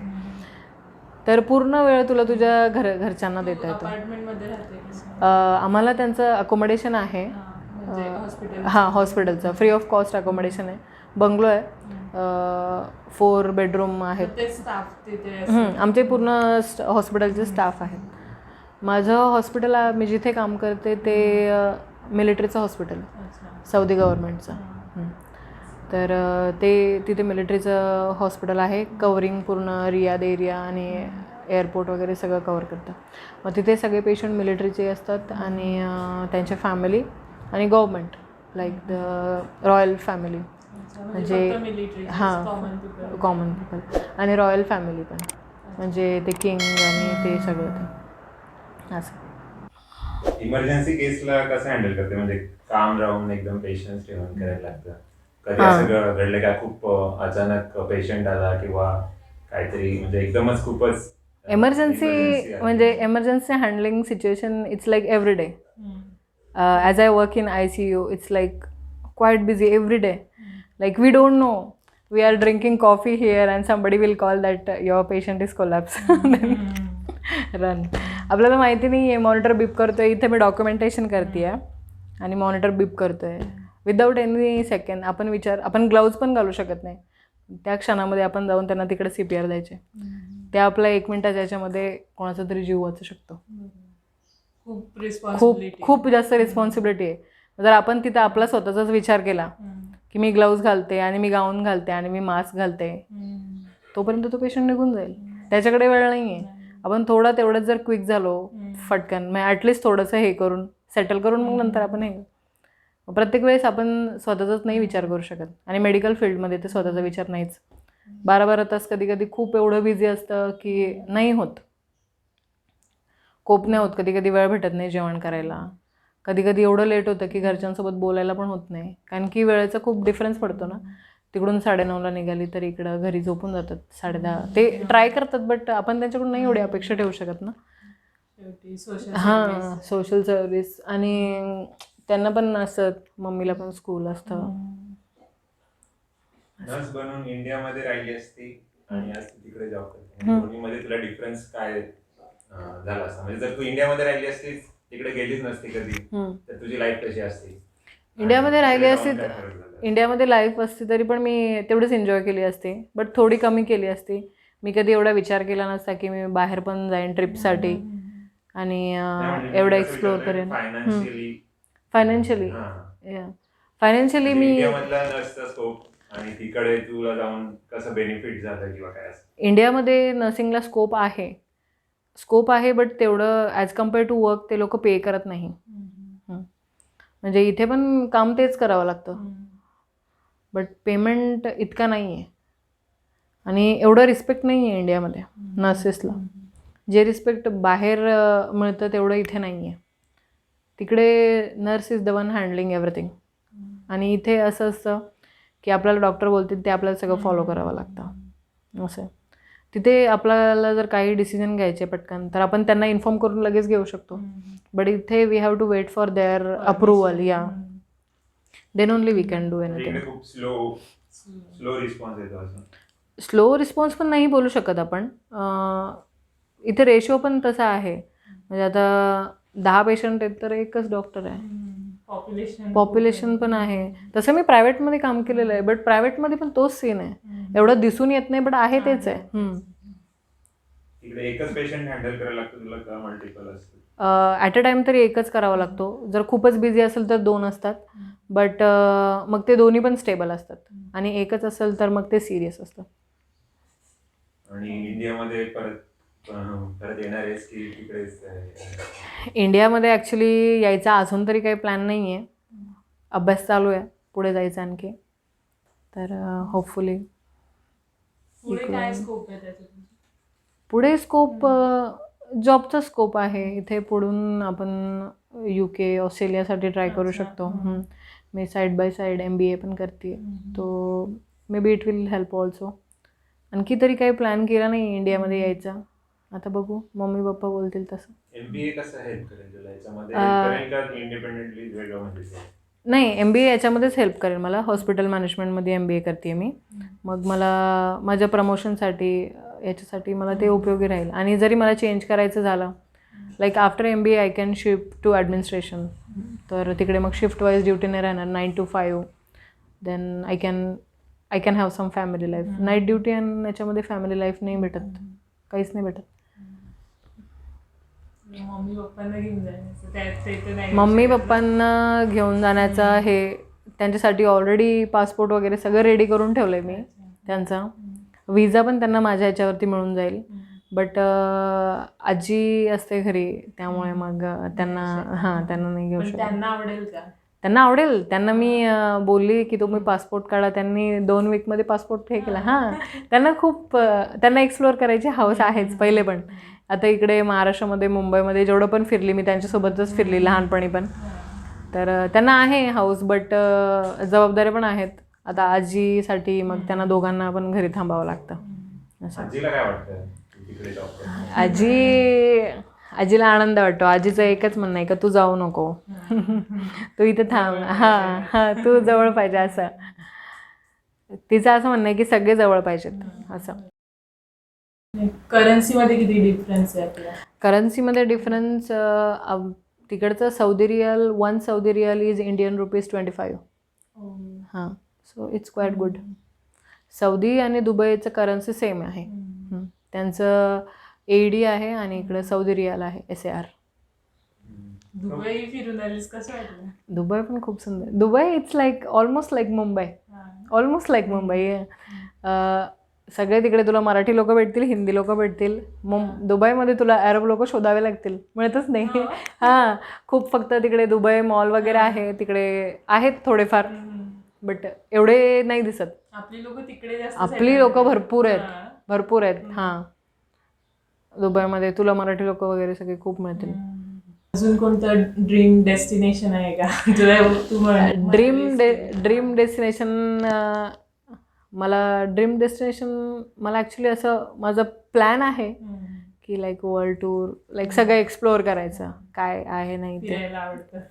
[SPEAKER 4] तर पूर्ण वेळ तुला तुझ्या घरच्यांना देता येतो. आम्हाला त्यांचं अकोमोडेशन आहे. हां, हॉस्पिटलचं फ्री ऑफ कॉस्ट अकोमोडेशन आहे. बंगलो आहे, 4 बेडरूम आहेत. आमचे पूर्ण हॉस्पिटलचे स्टाफ आहेत. माझं हॉस्पिटल मी जिथे काम करते ते मिलिटरीचं हॉस्पिटल, सौदी गव्हर्नमेंटचं. तर तिथे मिलिटरीचं हॉस्पिटल आहे, कवरिंग पूर्ण रियाद एरिया आणि एअरपोर्ट वगैरे सगळं कवर करतं. मग तिथे सगळे पेशंट मिलिटरीचे असतात आणि त्यांच्या फॅमिली आणि government like the royal family, म्हणजे हां कॉमन पीपल आणि रॉयल फॅमिली पण, म्हणजे ते किंग आणि ते सगळं ते असं.
[SPEAKER 7] इमर्जन्सी केसला कसं हँडल करते, म्हणजे काम राहून एकदम पेशन्स ठेवून करायला लागतं? कधी असं घडलं का खूप अचानक पेशंट आला किंवा काहीतरी म्हणजे एकदमच खूपच
[SPEAKER 4] एमर्जन्सी म्हणजे emergency handling situation it's like every day. As I work in ICU it's like quite busy every day. Like we don't know, we are drinking coffee here and somebody will call that your patient is collapse. Run. आपल्याला माहिती नाही आहे, monitor बीप करतो आहे, इथे मी documentation करते आहे आणि मॉनिटर बीप करतो आहे विदाऊट एनी सेकंड. आपण ग्लव्ज पण घालू शकत नाही. त्या क्षणामध्ये आपण जाऊन त्यांना तिकडे CPR द्यायचे. त्या आपल्या 1 मिनिटाच्या याच्यामध्ये कोणाचा तरी जीव वाचू शकतो. खूप जास्त रिस्पॉन्सिबिलिटी आहे. जर आपण तिथं आपला स्वतःचाच विचार केला की मी ग्लव्ज घालते आणि मी गाऊन घालते आणि मी मास्क घालते, तोपर्यंत तो पेशंट निघून जाईल. त्याच्याकडे वेळ नाही आहे. आपण तेवढंच जर क्विक झालो फटकन, मग ॲटलिस्ट थोडंसं हे करून सेटल करून मग नंतर आपण हे. प्रत्येक वेळेस आपण स्वतःचाच नाही विचार करू शकत आणि मेडिकल फील्डमध्ये ते स्वतःचा विचार नाहीच. 12-12 तास कधी कधी खूप एवढं बिझी असतं की नाही होत, कोप नाही होत. कधी कधी वेळ भेटत नाही जेवण करायला. कधी कधी एवढं लेट होतं की घरच्यांसोबत बोलायला पण होत नाही, कारण की वेळेचा खूप डिफरन्स पडतो ना. तिकडून 9:30ला निघाली तर इकडं घरी झोपून जातात 10:30. ते ट्राय करतात बट आपण त्यांच्याकडून नाही एवढी अपेक्षा ठेवू शकत ना. हां, सोशल सर्व्हिस आणि त्यांना पण असं, मम्मीला पण स्कूल असतं.
[SPEAKER 7] नर्स बनून इंडियामध्ये राहिली असती आणि आज तिकडे जॉब करते, दोन्हीमध्ये तुला डिफरन्स काय झाला असता? म्हणजे जर तू इंडियामध्ये राहिली असतीस, तिकडे गेलीच नसती कधी, तर तुझी लाईफ कशी असती?
[SPEAKER 4] इंडियामध्ये राहिली असती, इंडियामध्ये लाईफ असती तरी पण मी तेवढीच एन्जॉय केली असती, बट थोडी कमी केली असती. मी कधी एवढा विचार केला नसता की मी बाहेर पण जाईन ट्रिपसाठी आणि एवढं एक्सप्लोअर करेन. फायनान्शियली मी
[SPEAKER 7] आणि तिकडे तुला जाऊन कसं बेनिफिट झालं किंवा काय असं?
[SPEAKER 4] इंडियामध्ये नर्सिंगला स्कोप आहे बट तेवढं ॲज कम्पेअर टू वर्क ते लोक पे करत नाही. म्हणजे इथे पण काम तेच करावं लागतं बट पेमेंट इतका नाही आहे आणि एवढं रिस्पेक्ट नाही आहे इंडियामध्ये नर्सेसला. जे रिस्पेक्ट बाहेर मिळतं तेवढं इथे नाही आहे. तिकडे nurse is the one handling everything आणि इथे असं असतं की आपल्याला डॉक्टर बोलतील ते आपल्याला सगळं फॉलो करावं लागतं असं. तिथे आपल्याला जर काही डिसिजन घ्यायचे पटकन तर आपण त्यांना इन्फॉर्म करून लगेच घेऊ शकतो, बट इथे we have to wait for their approval. Yeah then only we can do anything.
[SPEAKER 7] खूप स्लो रिस्पॉन्स येतो असं.
[SPEAKER 4] स्लो रिस्पॉन्स पण नाही बोलू शकत आपण. इथे रेशो पण तसा आहे, म्हणजे आता 10 पेशंट आहेत तर एकच डॉक्टर आहे. पॉप्युलेशन पण आहे. तसं मी प्रायव्हेटमध्ये काम केलेलं आहे बट प्रायव्हेटमध्ये पण तोच सीन आहे. एवढं दिसून येत नाही बट आहे तेच आहे.
[SPEAKER 7] इकडे एकच पेशंट हँडल करायला लागतो तुला का मल्टिपल असतं?
[SPEAKER 4] ॲट अ टाइम तरी एकच करावा लागतो. जर खूपच बिझी असेल तर 2 असतात बट मग ते दोन्ही पण स्टेबल असतात आणि एकच असेल तर मग ते सिरियस असतं.
[SPEAKER 7] आणि इंडियामध्ये परत येणार आहेस की तिकडेच?
[SPEAKER 4] इंडियामध्ये ॲक्च्युली यायचा अजून तरी काही प्लॅन नाही आहे. अभ्यास चालू आहे पुढे जायचं आणखी, तर होपफुली
[SPEAKER 2] पुढे काय स्कोप आहे त्याच्यात?
[SPEAKER 4] पुढे स्कोप जॉबचा स्कोप आहे इथे. पुढून आपण UK ऑस्ट्रेलियासाठी ट्राय करू शकतो. मी साईड बाय साईड MBA पण करते, तो may be it will help also. आणखी तरी काही प्लॅन केला नाही इंडियामध्ये यायचा, आता बघू मम्मी पप्पा बोलतील तसं.
[SPEAKER 7] MBA कसं हेल्प करेल तुला याच्यामध्ये? हेल्प करेल का इंडिपेंडेंटली वेगळं म्हणजे?
[SPEAKER 4] नाही, MBA याच्यामध्येच हेल्प करेल मला. हॉस्पिटल मॅनेजमेंटमध्ये MBA करते मी. मग मला माझ्या प्रमोशनसाठी याच्यासाठी मला ते उपयोगी राहील. आणि जरी मला चेंज करायचं झालं, like after MBA I can shift to administration. तर तिकडे मग शिफ्ट वाईज ड्युटी नाही राहणार, 9 to 5. Then I can have some family life. Night duty आणि याच्यामध्ये फॅमिली लाईफ नाही भेटत, काहीच नाही भेटत.
[SPEAKER 2] मम्मी पप्पांना घेऊन जायचं?
[SPEAKER 4] मम्मी पप्पांना घेऊन जाण्याचा हे त्यांच्यासाठी ऑलरेडी पासपोर्ट वगैरे सगळं रेडी करून ठेवलं आहे मी. त्यांचा विजा पण त्यांना माझ्या ह्याच्यावरती मिळून जाईल. बट आजी असते घरी, त्यामुळे मग त्यांना त्यांना नाही घेऊ शकत.
[SPEAKER 2] त्यांना आवडेल का?
[SPEAKER 4] त्यांना आवडेल. त्यांना मी बोलली की तुम्ही पासपोर्ट काढा. त्यांनी 2 वीकमध्ये पासपोर्ट हे केला. त्यांना त्यांना एक्सप्लोअर करायची हौस आहेच पहिले पण. आता इकडे महाराष्ट्रामध्ये मुंबईमध्ये जेवढं पण फिरली मी त्यांच्यासोबतच फिरली लहानपणी पण. तर त्यांना आहे हौस, बट जबाबदाऱ्या पण आहेत. आता आजीसाठी मग त्यांना दोघांना पण घरी थांबावं लागतं.
[SPEAKER 7] आजीला काय वाटतं तिकडे जॉब करणं?
[SPEAKER 4] आजीला आनंद वाटतो. आजीचं एकच म्हणणं आहे का तू जाऊ नको, तू इथे थांब, तू जवळ पाहिजे असं. तिचं असं म्हणणं आहे की सगळे जवळ पाहिजेत असं.
[SPEAKER 2] करन्सीमध्ये किती डिफरन्स आहे आपल्या?
[SPEAKER 4] करन्सीमध्ये डिफरन्स तिकडचं Saudi real, 1 Saudi real is Indian rupees 25. So it's quite good. Saudi आणि दुबईचं करन्सी सेम आहे. त्यांचं AED आहे आणि इकडे सौदी रियाल आहे, SAR.
[SPEAKER 2] दुबई फिरून आलीस, कसं वाटलं?
[SPEAKER 4] दुबई पण खूप सुंदर. Dubai it's like almost like Mumbai. Almost like Mumbai. सगळे तिकडे तुला मराठी लोक भेटतील, हिंदी लोक भेटतील. दुबईमध्ये तुला अरब लोक शोधावे लागतील, मिळतच नाही. खूप फक्त तिकडे दुबई मॉल वगैरे आहे, तिकडे आहेत थोडेफार, बट एवढे नाही दिसत.
[SPEAKER 2] आपली लोक तिकडे जास्त,
[SPEAKER 4] आपली लोक भरपूर आहेत. दुबईमध्ये तुला मराठी लोक वगैरे सगळे खूप मिळतील.
[SPEAKER 2] अजून कोणतं ड्रीम डेस्टिनेशन आहे का तुला?
[SPEAKER 4] ड्रीम डेस्टिनेशन मला ॲक्च्युली असं माझं प्लॅन आहे की लाईक वर्ल्ड टूर, लाईक सगळं एक्सप्लोअर करायचं. काय आहे नाही ते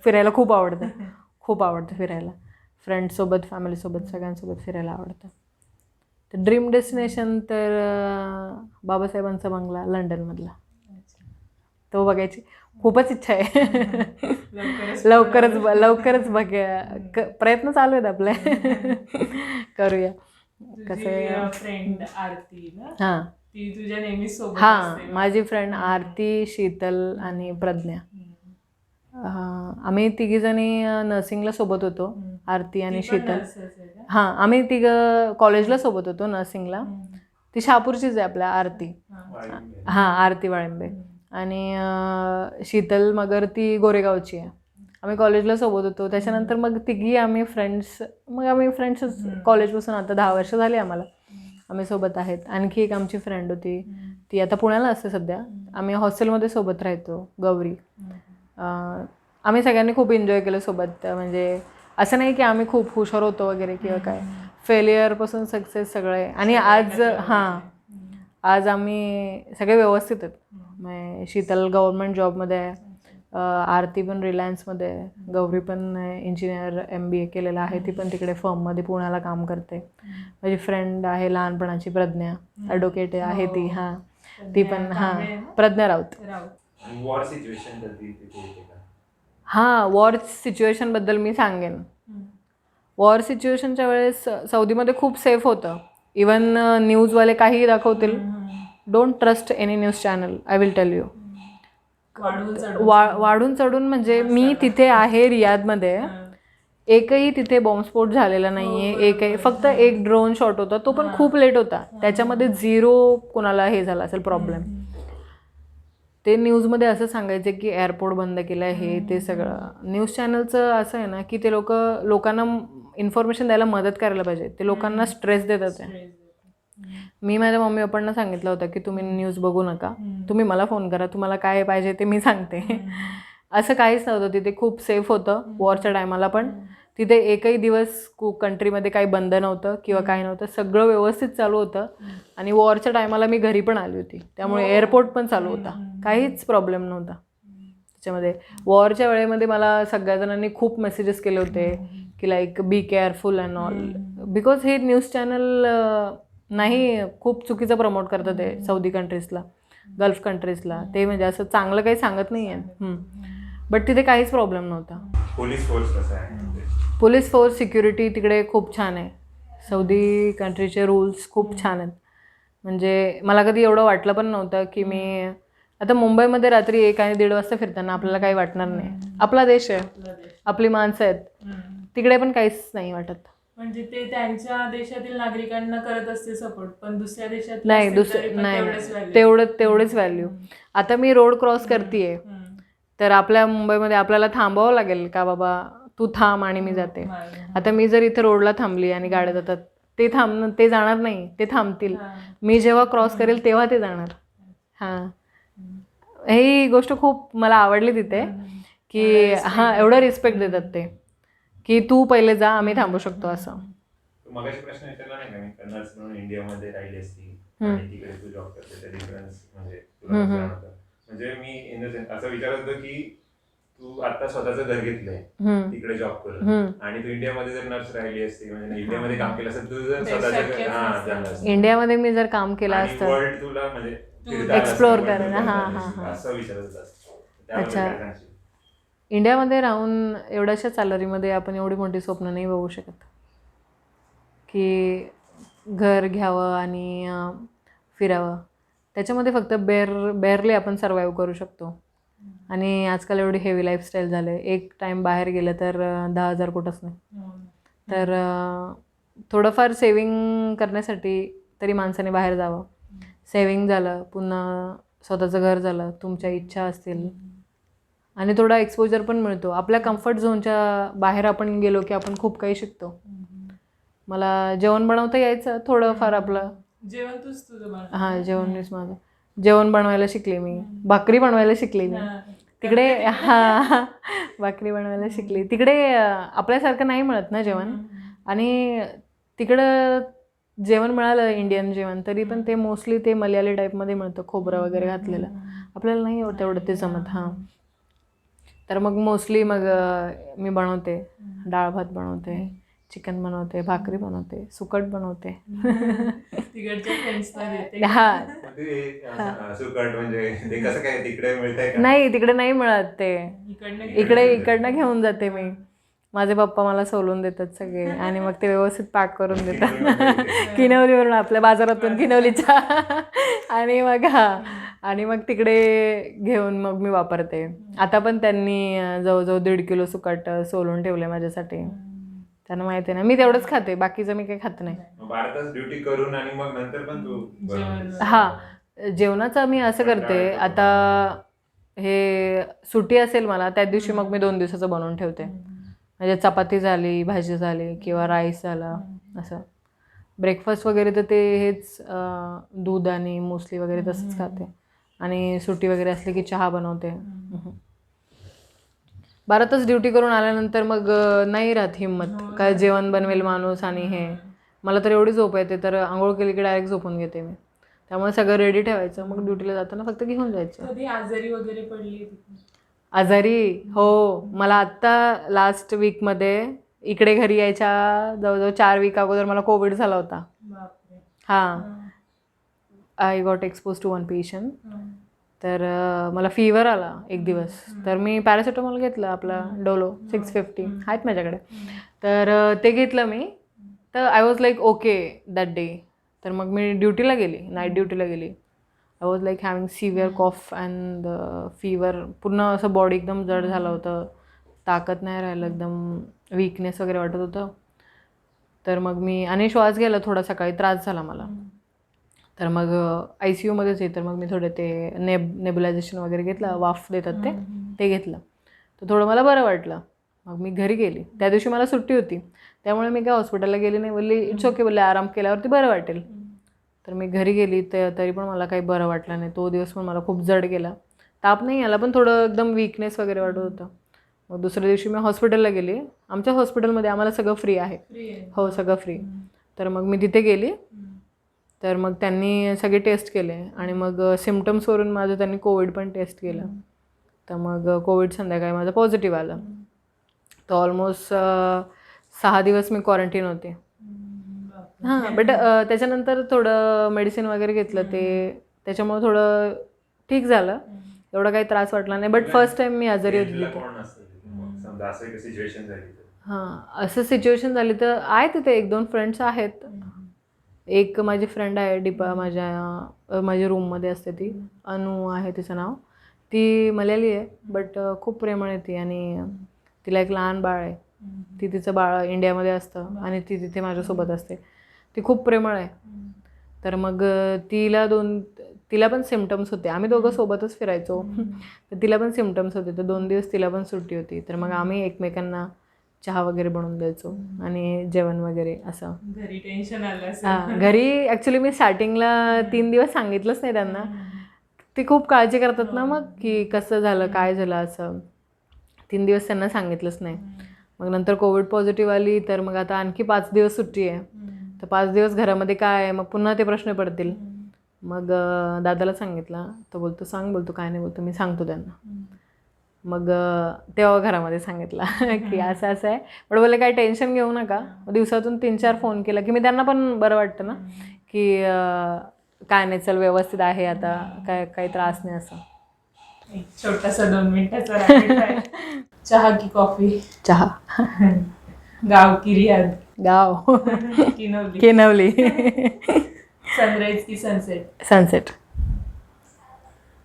[SPEAKER 4] फिरायला खूप आवडतं फिरायला. फ्रेंड्ससोबत, फॅमिलीसोबत, सगळ्यांसोबत फिरायला आवडतं. तर ड्रीम डेस्टिनेशन तर बाबासाहेबांचा बंगला लंडनमधला, तो बघायची खूपच इच्छा आहे. लवकरच प्रयत्न चालू आहेत आपले. करूया. कसं
[SPEAKER 2] फ्रेंड आरती ना?
[SPEAKER 4] हां,
[SPEAKER 2] ती तुझ्या नेहमी सोबत?
[SPEAKER 4] माझी फ्रेंड आरती, शीतल आणि प्रज्ञा. आम्ही तिघीजणी नर्सिंगला सोबत होतो, आरती आणि शीतल. आम्ही तिघं कॉलेजला सोबत होतो नर्सिंगला. ती शहापूरचीच आहे आपल्या आरती. आरती वाळिंबे. आणि शीतल मगर ती गोरेगावची आहे. आम्ही कॉलेजला सोबत होतो. त्याच्यानंतर मग तिघी आम्ही फ्रेंड्सच कॉलेजपासून आता 10 वर्ष झाली आम्हाला. आम्ही सोबत आहेत. आणखी एक आमची फ्रेंड होती, ती आता पुण्याला असते सध्या. आम्ही हॉस्टेलमध्ये सोबत राहतो, गौरी. आम्ही सगळ्यांनी खूप एन्जॉय केलं सोबत. म्हणजे असं नाही की आम्ही खूप हुशार होतो वगैरे किंवा काय. फेलियरपासून सक्सेस सगळे. आणि आज आम्ही सगळे व्यवस्थित आहेत. शीतल गव्हर्नमेंट जॉबमध्ये आहे, आरती पण रिलायन्समध्ये आहे, गौरी पण इंजिनियर MBA केलेला आहे, ती पण तिकडे फर्ममध्ये पुण्याला काम करते. माझी फ्रेंड आहे लहानपणाची प्रज्ञा, ॲडव्होकेट आहे ती. ती पण Pragya Raut.
[SPEAKER 7] War situation
[SPEAKER 4] war सिच्युएशनबद्दल मी सांगेन. वॉर सिच्युएशनच्या वेळेस सौदीमध्ये खूप सेफ होतं. इवन न्यूजवाले काहीही दाखवतील, don't trust any news channel, I will tell you. वाढून चढून म्हणजे मी तिथे आहे रियादमध्ये, एकही तिथे बॉम्बस्फोट झालेला नाही आहे. एकही, फक्त एक ड्रोन शॉट होता, तो पण खूप लेट होता. त्याच्यामध्ये 0 कोणाला हे झाला असेल प्रॉब्लेम. ते न्यूजमध्ये असं सांगायचे की एअरपोर्ट बंद केलं आहे, हे ते सगळं. न्यूज चॅनलचं असं आहे ना की ते लोकांना इन्फॉर्मेशन द्यायला मदत करायला पाहिजे. ते लोकांना स्ट्रेस देतात. मी माझ्या मम्मी पप्पांना सांगितलं होतं की तुम्ही न्यूज बघू नका, तुम्ही मला फोन करा, तुम्हाला काय पाहिजे ते मी सांगते. असं काहीच नव्हतं तिथे, खूप सेफ होतं वॉरच्या टायमाला पण. तिथे एकही दिवस कंट्रीमध्ये काही बंद नव्हतं किंवा काही नव्हतं, सगळं व्यवस्थित चालू होतं. आणि वॉरच्या टायमाला मी घरी पण आली होती, त्यामुळे एअरपोर्ट पण चालू होता, काहीच प्रॉब्लेम नव्हता त्याच्यामध्ये. वॉरच्या वेळेमध्ये मला सगळ्या जणांनी खूप मेसेजेस केले होते की like be careful and all, because हे न्यूज चॅनल नाही खूप चुकीचं प्रमोट करतात ते सौदी कंट्रीजला, गल्फ कंट्रीजला. ते म्हणजे असं चांगलं काही सांगत नाही आहे. बट तिथे काहीच प्रॉब्लेम नव्हता.
[SPEAKER 7] पोलीस फोर्स कसा आहे?
[SPEAKER 4] पोलीस फोर्स, सिक्युरिटी तिकडे खूप छान आहे. सौदी कंट्रीचे रूल्स खूप छान आहेत. म्हणजे मला कधी एवढं वाटलं पण नव्हतं की मी आता मुंबईमध्ये रात्री 1 आणि 1:30 वाजता फिरताना आपल्याला काही वाटणार नाही, आपला देश आहे, आपली माणसं आहेत. तिकडे पण काहीच नाही वाटत.
[SPEAKER 2] म्हणजे ते त्यांच्या देशातील नागरिकांना करत असते सपोर्ट, पण दुसऱ्या देशात
[SPEAKER 4] नाही तेवढेच व्हॅल्यू. आता मी रोड क्रॉस करतेय तर आपल्या मुंबईमध्ये आपल्याला थांबावं लागेल का बाबा तू थांब आणि मी जाते. आता मी जर इथे रोडला थांबली आणि गाड्या जातात, ते जाणार नाही, ते थांबतील. मी जेव्हा क्रॉस करेल तेव्हा ते जाणार. हां, ही गोष्ट खूप मला आवडली तिथे की हां एवढं रिस्पेक्ट देतात ते की तू पहिले जा, आम्ही थांबू शकतो असं.
[SPEAKER 7] मगाशी प्रश्न विचारला नाही का मी, नर्स म्हणून इंडियामध्ये राहिली असती आणि तिकडे तू जॉब करते, त्या डिफरन्स म्हणजे तुला कसं जाणवतं? म्हणजे मी इन द सेन्स असं विचारत होतो की तू आता स्वतःचं घर घेतलंय तिकडे जॉब करून, आणि तू इंडियामध्ये जर नर्स राहिली असती, म्हणजे इंडियामध्ये काम केलं असतं, तू जर स्वतःचं
[SPEAKER 4] इंडियामध्ये मी जर काम केलं असतं,
[SPEAKER 7] वर्ल्ड तुला म्हणजे
[SPEAKER 4] एक्सप्लोअर करायला. हां
[SPEAKER 7] असं विचारत होता.
[SPEAKER 4] अच्छा, इंडियामध्ये राहून एवढ्याशा सॅलरीमध्ये आपण एवढी मोठी स्वप्न नाही बघू शकत की घर घ्यावं आणि फिरावं. त्याच्यामध्ये फक्त बेअरली आपण सर्वाईव्ह करू शकतो. आणि आजकाल एवढी हेवी लाईफस्टाईल झालं आहे, एक टाईम बाहेर गेलं तर 10,000 कुठंच नाही. तर थोडंफार सेविंग करण्यासाठी तरी माणसाने बाहेर जावं. सेविंग झालं, पुन्हा स्वतःचं घर झालं, तुमच्या इच्छा असतील, आणि थोडा एक्सपोजर पण मिळतो. आपल्या कम्फर्ट झोनच्या बाहेर आपण गेलो की आपण खूप काही शिकतो. मला जेवण बनवता यायचं थोडंफार आपलं.
[SPEAKER 2] जेवण तूच तुझं बनव.
[SPEAKER 4] हां, जेवण मीच माझं. जेवण बनवायला शिकले मी, भाकरी बनवायला शिकले मी तिकडे. हां, भाकरी बनवायला शिकली. तिकडे आपल्यासारखं नाही मिळत ना जेवण, आणि तिकडं जेवण मिळालं इंडियन जेवण तरी पण ते मोस्टली ते मल्याळी टाईपमध्ये मिळतं, खोबरं वगैरे घातलेलं. आपल्याला नाही होतं एवढं ते जमत. हां, तर मग मोस्टली मग मी बनवते, डाळ भात बनवते, चिकन बनवते, भाकरी बनवते, सुकट बनवते. हां,
[SPEAKER 7] सुकट म्हणजे ते कसं काय तिकडे मिळतंय का?
[SPEAKER 4] नाही तिकडे नाही मिळत ते, इकडनं घेऊन जाते मी. माझे पप्पा मला सोलून देतात सगळे आणि मग ते व्यवस्थित पॅक करून देतात किनवलीवरून, आपल्या बाजारातून किनवलीच्या. आणि मग आणि मग तिकडे घेऊन मग मी वापरते. आता पण त्यांनी जवळजवळ 1.5 किलो सुकट सोलून ठेवले माझ्यासाठी. त्यांना माहिती आहे ना मी तेवढंच खाते, बाकीचं मी काही खात नाही.
[SPEAKER 7] भारतात ड्युटी करून आणि मग नंतर पण तू
[SPEAKER 4] हां, जेवणाचं मी असं करते, आता हे सुट्टी असेल मला त्या दिवशी मग मी 2 दिवसाचं बनवून ठेवते. म्हणजे चपाती झाली, भाजी झाली किंवा राईस झाला असं. ब्रेकफास्ट वगैरे तर ते हेच दूध आणि मुसली वगैरे तसंच खाते. आणि सुट्टी वगैरे असली की चहा बनवते. भारतच ड्युटी करून आल्यानंतर मग नाही राहत हिंमत, काय जेवण बनवेल माणूस आणि हे. मला तर एवढी झोप येते, तर आंघोळ केली की डायरेक्ट झोपून घेते मी. त्यामुळे सगळं रेडी ठेवायचं, मग ड्युटीला जाताना फक्त घेऊन जायचं.
[SPEAKER 2] कधी आजारी वगैरे पडली?
[SPEAKER 4] आजारी हो, मला आत्ता लास्ट वीकमध्ये इकडे घरी यायच्या जवळजवळ 4 वीक अगोदर मला कोविड झाला होता. हां, I got expose to 1 patient. तर मला फीवर आला एक दिवस, तर मी पॅरासिटामॉल घेतलं, आपला डोलो 650 आहेत माझ्याकडे. तर ते घेतलं मी, तर I was like okay that day. तर मग मी ड्युटीला गेली, नाईट ड्युटीला गेली. I was like having severe cough and fever. पूर्ण असं बॉडी एकदम जड झालं होतं, ताकद नाही राहिलं, एकदम वीकनेस वगैरे वाटत होतं. तर मग मी आणि श्वास घ्यायला थोडा सकाळी त्रास झाला मला. तर मग ICUमध्येच आहे, तर मग मी थोडे ते नेब्युलायझेशन वगैरे घेतलं, वाफ देतात ते घेतलं. तर थोडं मला बरं वाटलं. मग मी घरी गेली. त्या दिवशी मला सुट्टी होती, त्यामुळे मी काय हॉस्पिटलला गेली नाही. बोलली इट्स ओके, बोलले आराम केल्यावरती बरं वाटेल. तर मी घरी गेली तरी पण मला काही बरं वाटलं नाही. तो दिवस पण मला खूप जड गेला. ताप नाही आला पण थोडं एकदम वीकनेस वगैरे वाटत होतं. मग दुसऱ्या दिवशी मी हॉस्पिटलला गेली. आमच्या हॉस्पिटलमध्ये आम्हाला सगळं फ्री आहे. हो, सगळं फ्री. तर मग मी तिथे गेली. तर मग त्यांनी सगळे टेस्ट केले आणि मग सिम्पटम्सवरून माझं त्यांनी कोविड पण टेस्ट केलं. तर मग कोविड संध्याकाळी माझं पॉझिटिव्ह आलं. तर ऑलमोस्ट 6 दिवस मी क्वारंटीन होते. हां, बट त्याच्यानंतर थोडं मेडिसिन वगैरे घेतलं, त्याच्यामुळे थोडं ठीक झालं. एवढा काही त्रास वाटला नाही. बट फर्स्ट टाइम मी आजारी होती तिथे. हां, असं सिच्युएशन झाली तर आहे तिथे 1-2 फ्रेंड्स आहेत. एक माझी फ्रेंड आहे दीपा, माझ्या रूममध्ये असते ती. अनु आहे तिचं नाव. ती मल्याळी आहे बट खूप प्रेमळ आहे ती आणि तिला एक लहान बाळ आहे. तिचं बाळ इंडियामध्ये असतं आणि ती तिथे माझ्यासोबत असते. ती खूप प्रेमळ आहे. तर मग तिला पण सिम्पटम्स होते. आम्ही दोघं सोबतच फिरायचो. तर तिला पण सिम्पटम्स होते. तर 2 दिवस तिला पण सुट्टी होती. तर मग आम्ही एकमेकांना चहा वगैरे बनवून द्यायचो आणि जेवण वगैरे असं.
[SPEAKER 2] घरी टेन्शन आलं असेल.
[SPEAKER 4] हां, घरी ॲक्च्युली मी स्टार्टिंगला 3 दिवस सांगितलंच नाही त्यांना. ती खूप काळजी करतात ना मग, की कसं झालं, काय झालं असं. 3 दिवस त्यांना सांगितलंच नाही. मग नंतर कोविड पॉझिटिव्ह आली. तर मग आता आणखी 5 दिवस सुट्टी आहे. तर 5 दिवस घरामध्ये काय आहे, मग पुन्हा ते प्रश्न पडतील. मग दादाला सांगितलं. तो बोलतो सांग, बोलतो काय नाही, बोलतो मी सांगतो त्यांना. मग तेव्हा घरामध्ये सांगितलं की असं असं आहे. पण बोलले काही टेन्शन घेऊ नका. दिवसातून 3-4 फोन केला की मी त्यांना पण बरं वाटतं ना, की काय नाही, चल व्यवस्थित आहे आता, काही त्रास नाही असं.
[SPEAKER 2] एक छोटासा 2 मिनिटाचा rapid fire. चहा की कॉफी?
[SPEAKER 4] चहा.
[SPEAKER 2] गाव की रियाद?
[SPEAKER 4] गाव.
[SPEAKER 2] किनवली. सनराईज की सनसेट?
[SPEAKER 4] सनसेट.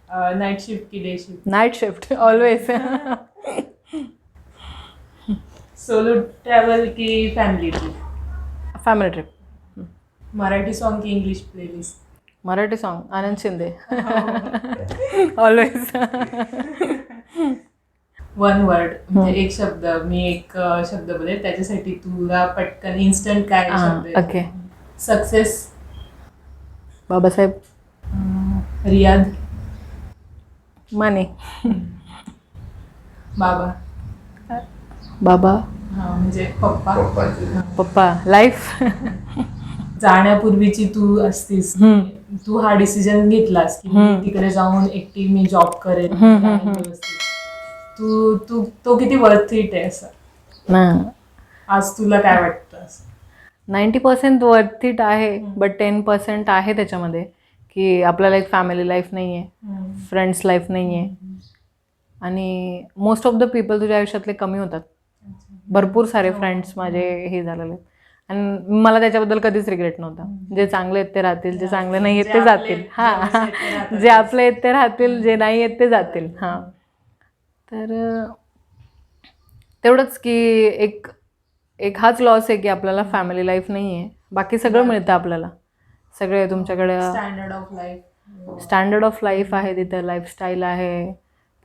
[SPEAKER 2] नाईट शिफ्ट की day shift?
[SPEAKER 4] Night shift always.
[SPEAKER 2] Solo travel की family trip?
[SPEAKER 4] Family trip.
[SPEAKER 2] Marathi song की English playlist?
[SPEAKER 4] Marathi song Anand Shinde. Always.
[SPEAKER 2] 1 word म्हणजे एक शब्द. मी एक शब्द बोलेल त्याच्यासाठी तुला पटकन इन्स्टंट काय शब्द?
[SPEAKER 4] Okay.
[SPEAKER 2] Success?
[SPEAKER 4] Babasaheb.
[SPEAKER 2] Riyadh?
[SPEAKER 4] Mane.
[SPEAKER 2] बाबा?
[SPEAKER 4] बाबा.
[SPEAKER 2] म्हणजे पप्पा?
[SPEAKER 4] पप्पा. लाईफ.
[SPEAKER 2] जाण्यापूर्वीची तू असतीस, तू हा डिसिजन घेतलास की मी तिकडे जाऊन एकटी मी जॉब करेन व्यवस्थित, तो किती वर्थ इट आहे असं आज तुला काय वाटतं?
[SPEAKER 4] 90% वर्थ इट आहे. बट 10% आहे त्याच्यामध्ये की आपल्याला एक फॅमिली लाईफ नाही आहे, फ्रेंड्स लाईफ नाही आहे आणि मोस्ट ऑफ द पीपल तुझ्या आयुष्यातले कमी होतात. भरपूर सारे फ्रेंड्स माझे हे झालेले आहेत आणि मला त्याच्याबद्दल कधीच रिग्रेट नव्हता. जे चांगले आहेत ते राहतील, जे चांगले नाही आहेत ते जातील. हां, जे आपले आहेत ते राहतील, जे नाही आहेत ते जातील. हां, तर तेवढंच की एक हाच लॉस आहे की आपल्याला फॅमिली लाईफ नाही आहे. बाकी सगळं मिळतं आपल्याला. सगळे तुमच्याकडे स्टँडर्ड ऑफ लाईफ आहे, तिथं लाईफस्टाईल आहे,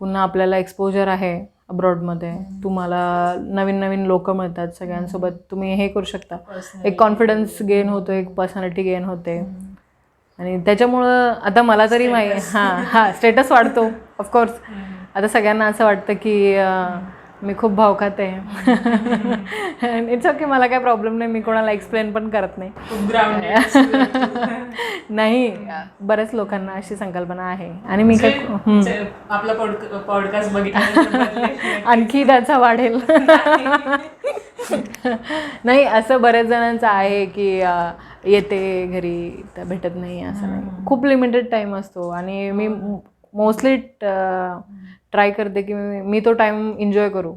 [SPEAKER 4] पुन्हा आपल्याला एक्सपोजर आहे अब्रॉडमध्ये. तुम्हाला नवीन नवीन लोक मिळतात, सगळ्यांसोबत तुम्ही हे करू शकता. एक कॉन्फिडन्स गेन होतो, एक पर्सनॅलिटी गेन होते आणि त्याच्यामुळं आता मला तरी हां स्टेटस वाढतो ऑफकोर्स. आता सगळ्यांना असं वाटतं की मी खूप भाव खाते. इट्स ओके, मला काय प्रॉब्लेम नाही. मी कोणाला एक्सप्लेन पण करत नाही. नाही, बऱ्याच लोकांना अशी संकल्पना आहे आणि मी काय
[SPEAKER 2] आपला पॉडकास्ट बघितलं
[SPEAKER 4] आणखी त्याचा वाढेल. नाही, असं बऱ्याच जणांचं आहे की येते घरी तर भेटत नाही, असं नाही. खूप लिमिटेड टाईम असतो आणि मी मोस्टली ट्राय करते की मी तो टाईम एन्जॉय करू.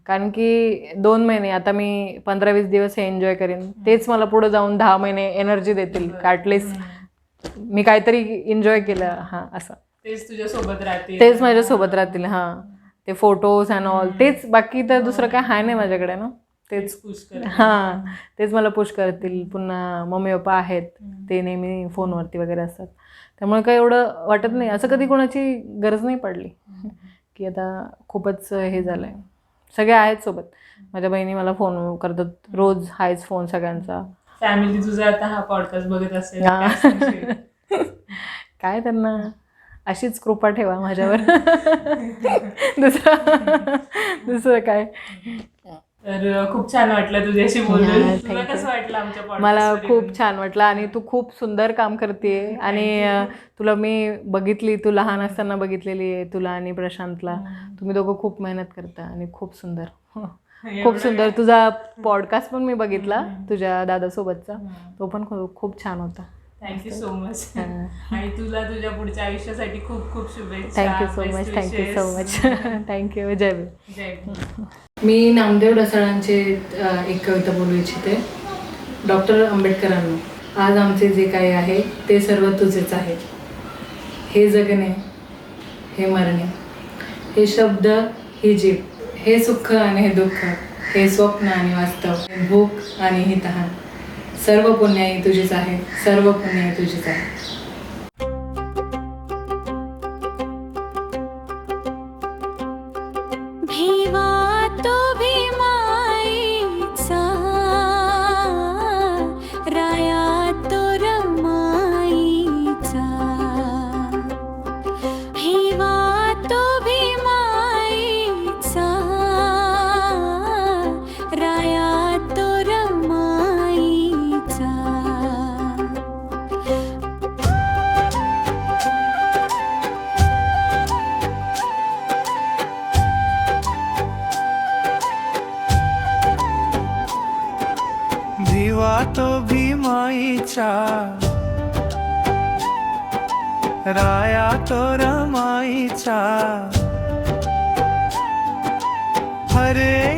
[SPEAKER 4] कारण की 2 महिने आता मी 15-20 दिवस हे एन्जॉय करेन, तेच मला पुढं जाऊन 10 महिने एनर्जी देतील. ॲटलिस्ट मी काहीतरी एन्जॉय केलं. हां, असं
[SPEAKER 2] तेच तुझ्यासोबत राहतील,
[SPEAKER 4] तेच माझ्यासोबत राहतील. हां, ते फोटोज अँड ऑल तेच. बाकी तर दुसरं काय आहे नाही माझ्याकडे ना. तेच हां, तेच मला पुश करतील. पुन्हा मम्मी पप्पा आहेत, ते नेहमी फोनवरती वगैरे असतात. त्यामुळे काही एवढं वाटत नाही. असं कधी कोणाची गरज नाही पडली की आता खूपच हे झालं आहे. सगळे आहेत सोबत. माझ्या बहिणी मला फोन करतात रोज, हायच फोन सगळ्यांचा.
[SPEAKER 2] फॅमिली तुझा आता हा पॉडकास्ट बघत असेल
[SPEAKER 4] हा.
[SPEAKER 2] काय सांगशील?
[SPEAKER 4] काय त्यांना अशीच कृपा ठेवा माझ्यावर. दुसरं काय.
[SPEAKER 2] तर खूप छान वाटलं तुझ्याशी बोलून.
[SPEAKER 4] Yeah,
[SPEAKER 2] तुला
[SPEAKER 4] thank you.
[SPEAKER 2] कसं वाटलं आमच्या podcast
[SPEAKER 4] मला
[SPEAKER 2] मध्ये
[SPEAKER 4] खूप
[SPEAKER 2] बोलून?
[SPEAKER 4] छान वाटलं आणि तू खूप सुंदर काम करते आणि तुला मी बघितली, तू लहान असताना बघितलेली आहे तुला आणि प्रशांतला. तुम्ही दोघं खूप मेहनत करता आणि खूप सुंदर. खूप सुंदर. तुझा पॉडकास्ट पण मी बघितला तुझ्या दादासोबतचा, तो पण खूप छान होता.
[SPEAKER 2] Thank you so much. आणि तुला तुझ्या पुढच्या आयुष्यासाठी खूप खूप शुभेच्छा.
[SPEAKER 4] Thank you so
[SPEAKER 2] Best
[SPEAKER 4] much. Thank you
[SPEAKER 2] wishes.
[SPEAKER 4] So much. Thank you. जय भीम.
[SPEAKER 2] जय भीम.
[SPEAKER 4] मी नामदेव ढसाळांचे एक कविता बोलू इच्छिते. डॉक्टर आंबेडकरांनो, आज आमचे जे काही आहे ते सर्व तुझेच आहे. हे जगणे, हे मरणे, हे शब्द, ही जीभ, हे सुख आणि हे दुःख, हे स्वप्न आणि वास्तव, हे भूक आणि ही तहान, सर्व पुण्याई तुझीच आहे, सर्व पुण्याई तुझीच आहे.
[SPEAKER 8] भिवा तो भीमाईचा, राया तो रमाईचा. भिवा तो भीमाईचा, राया तो रमाईचा.
[SPEAKER 9] भिवा तो भीमाईचा, राया तो रमाईचा. हरे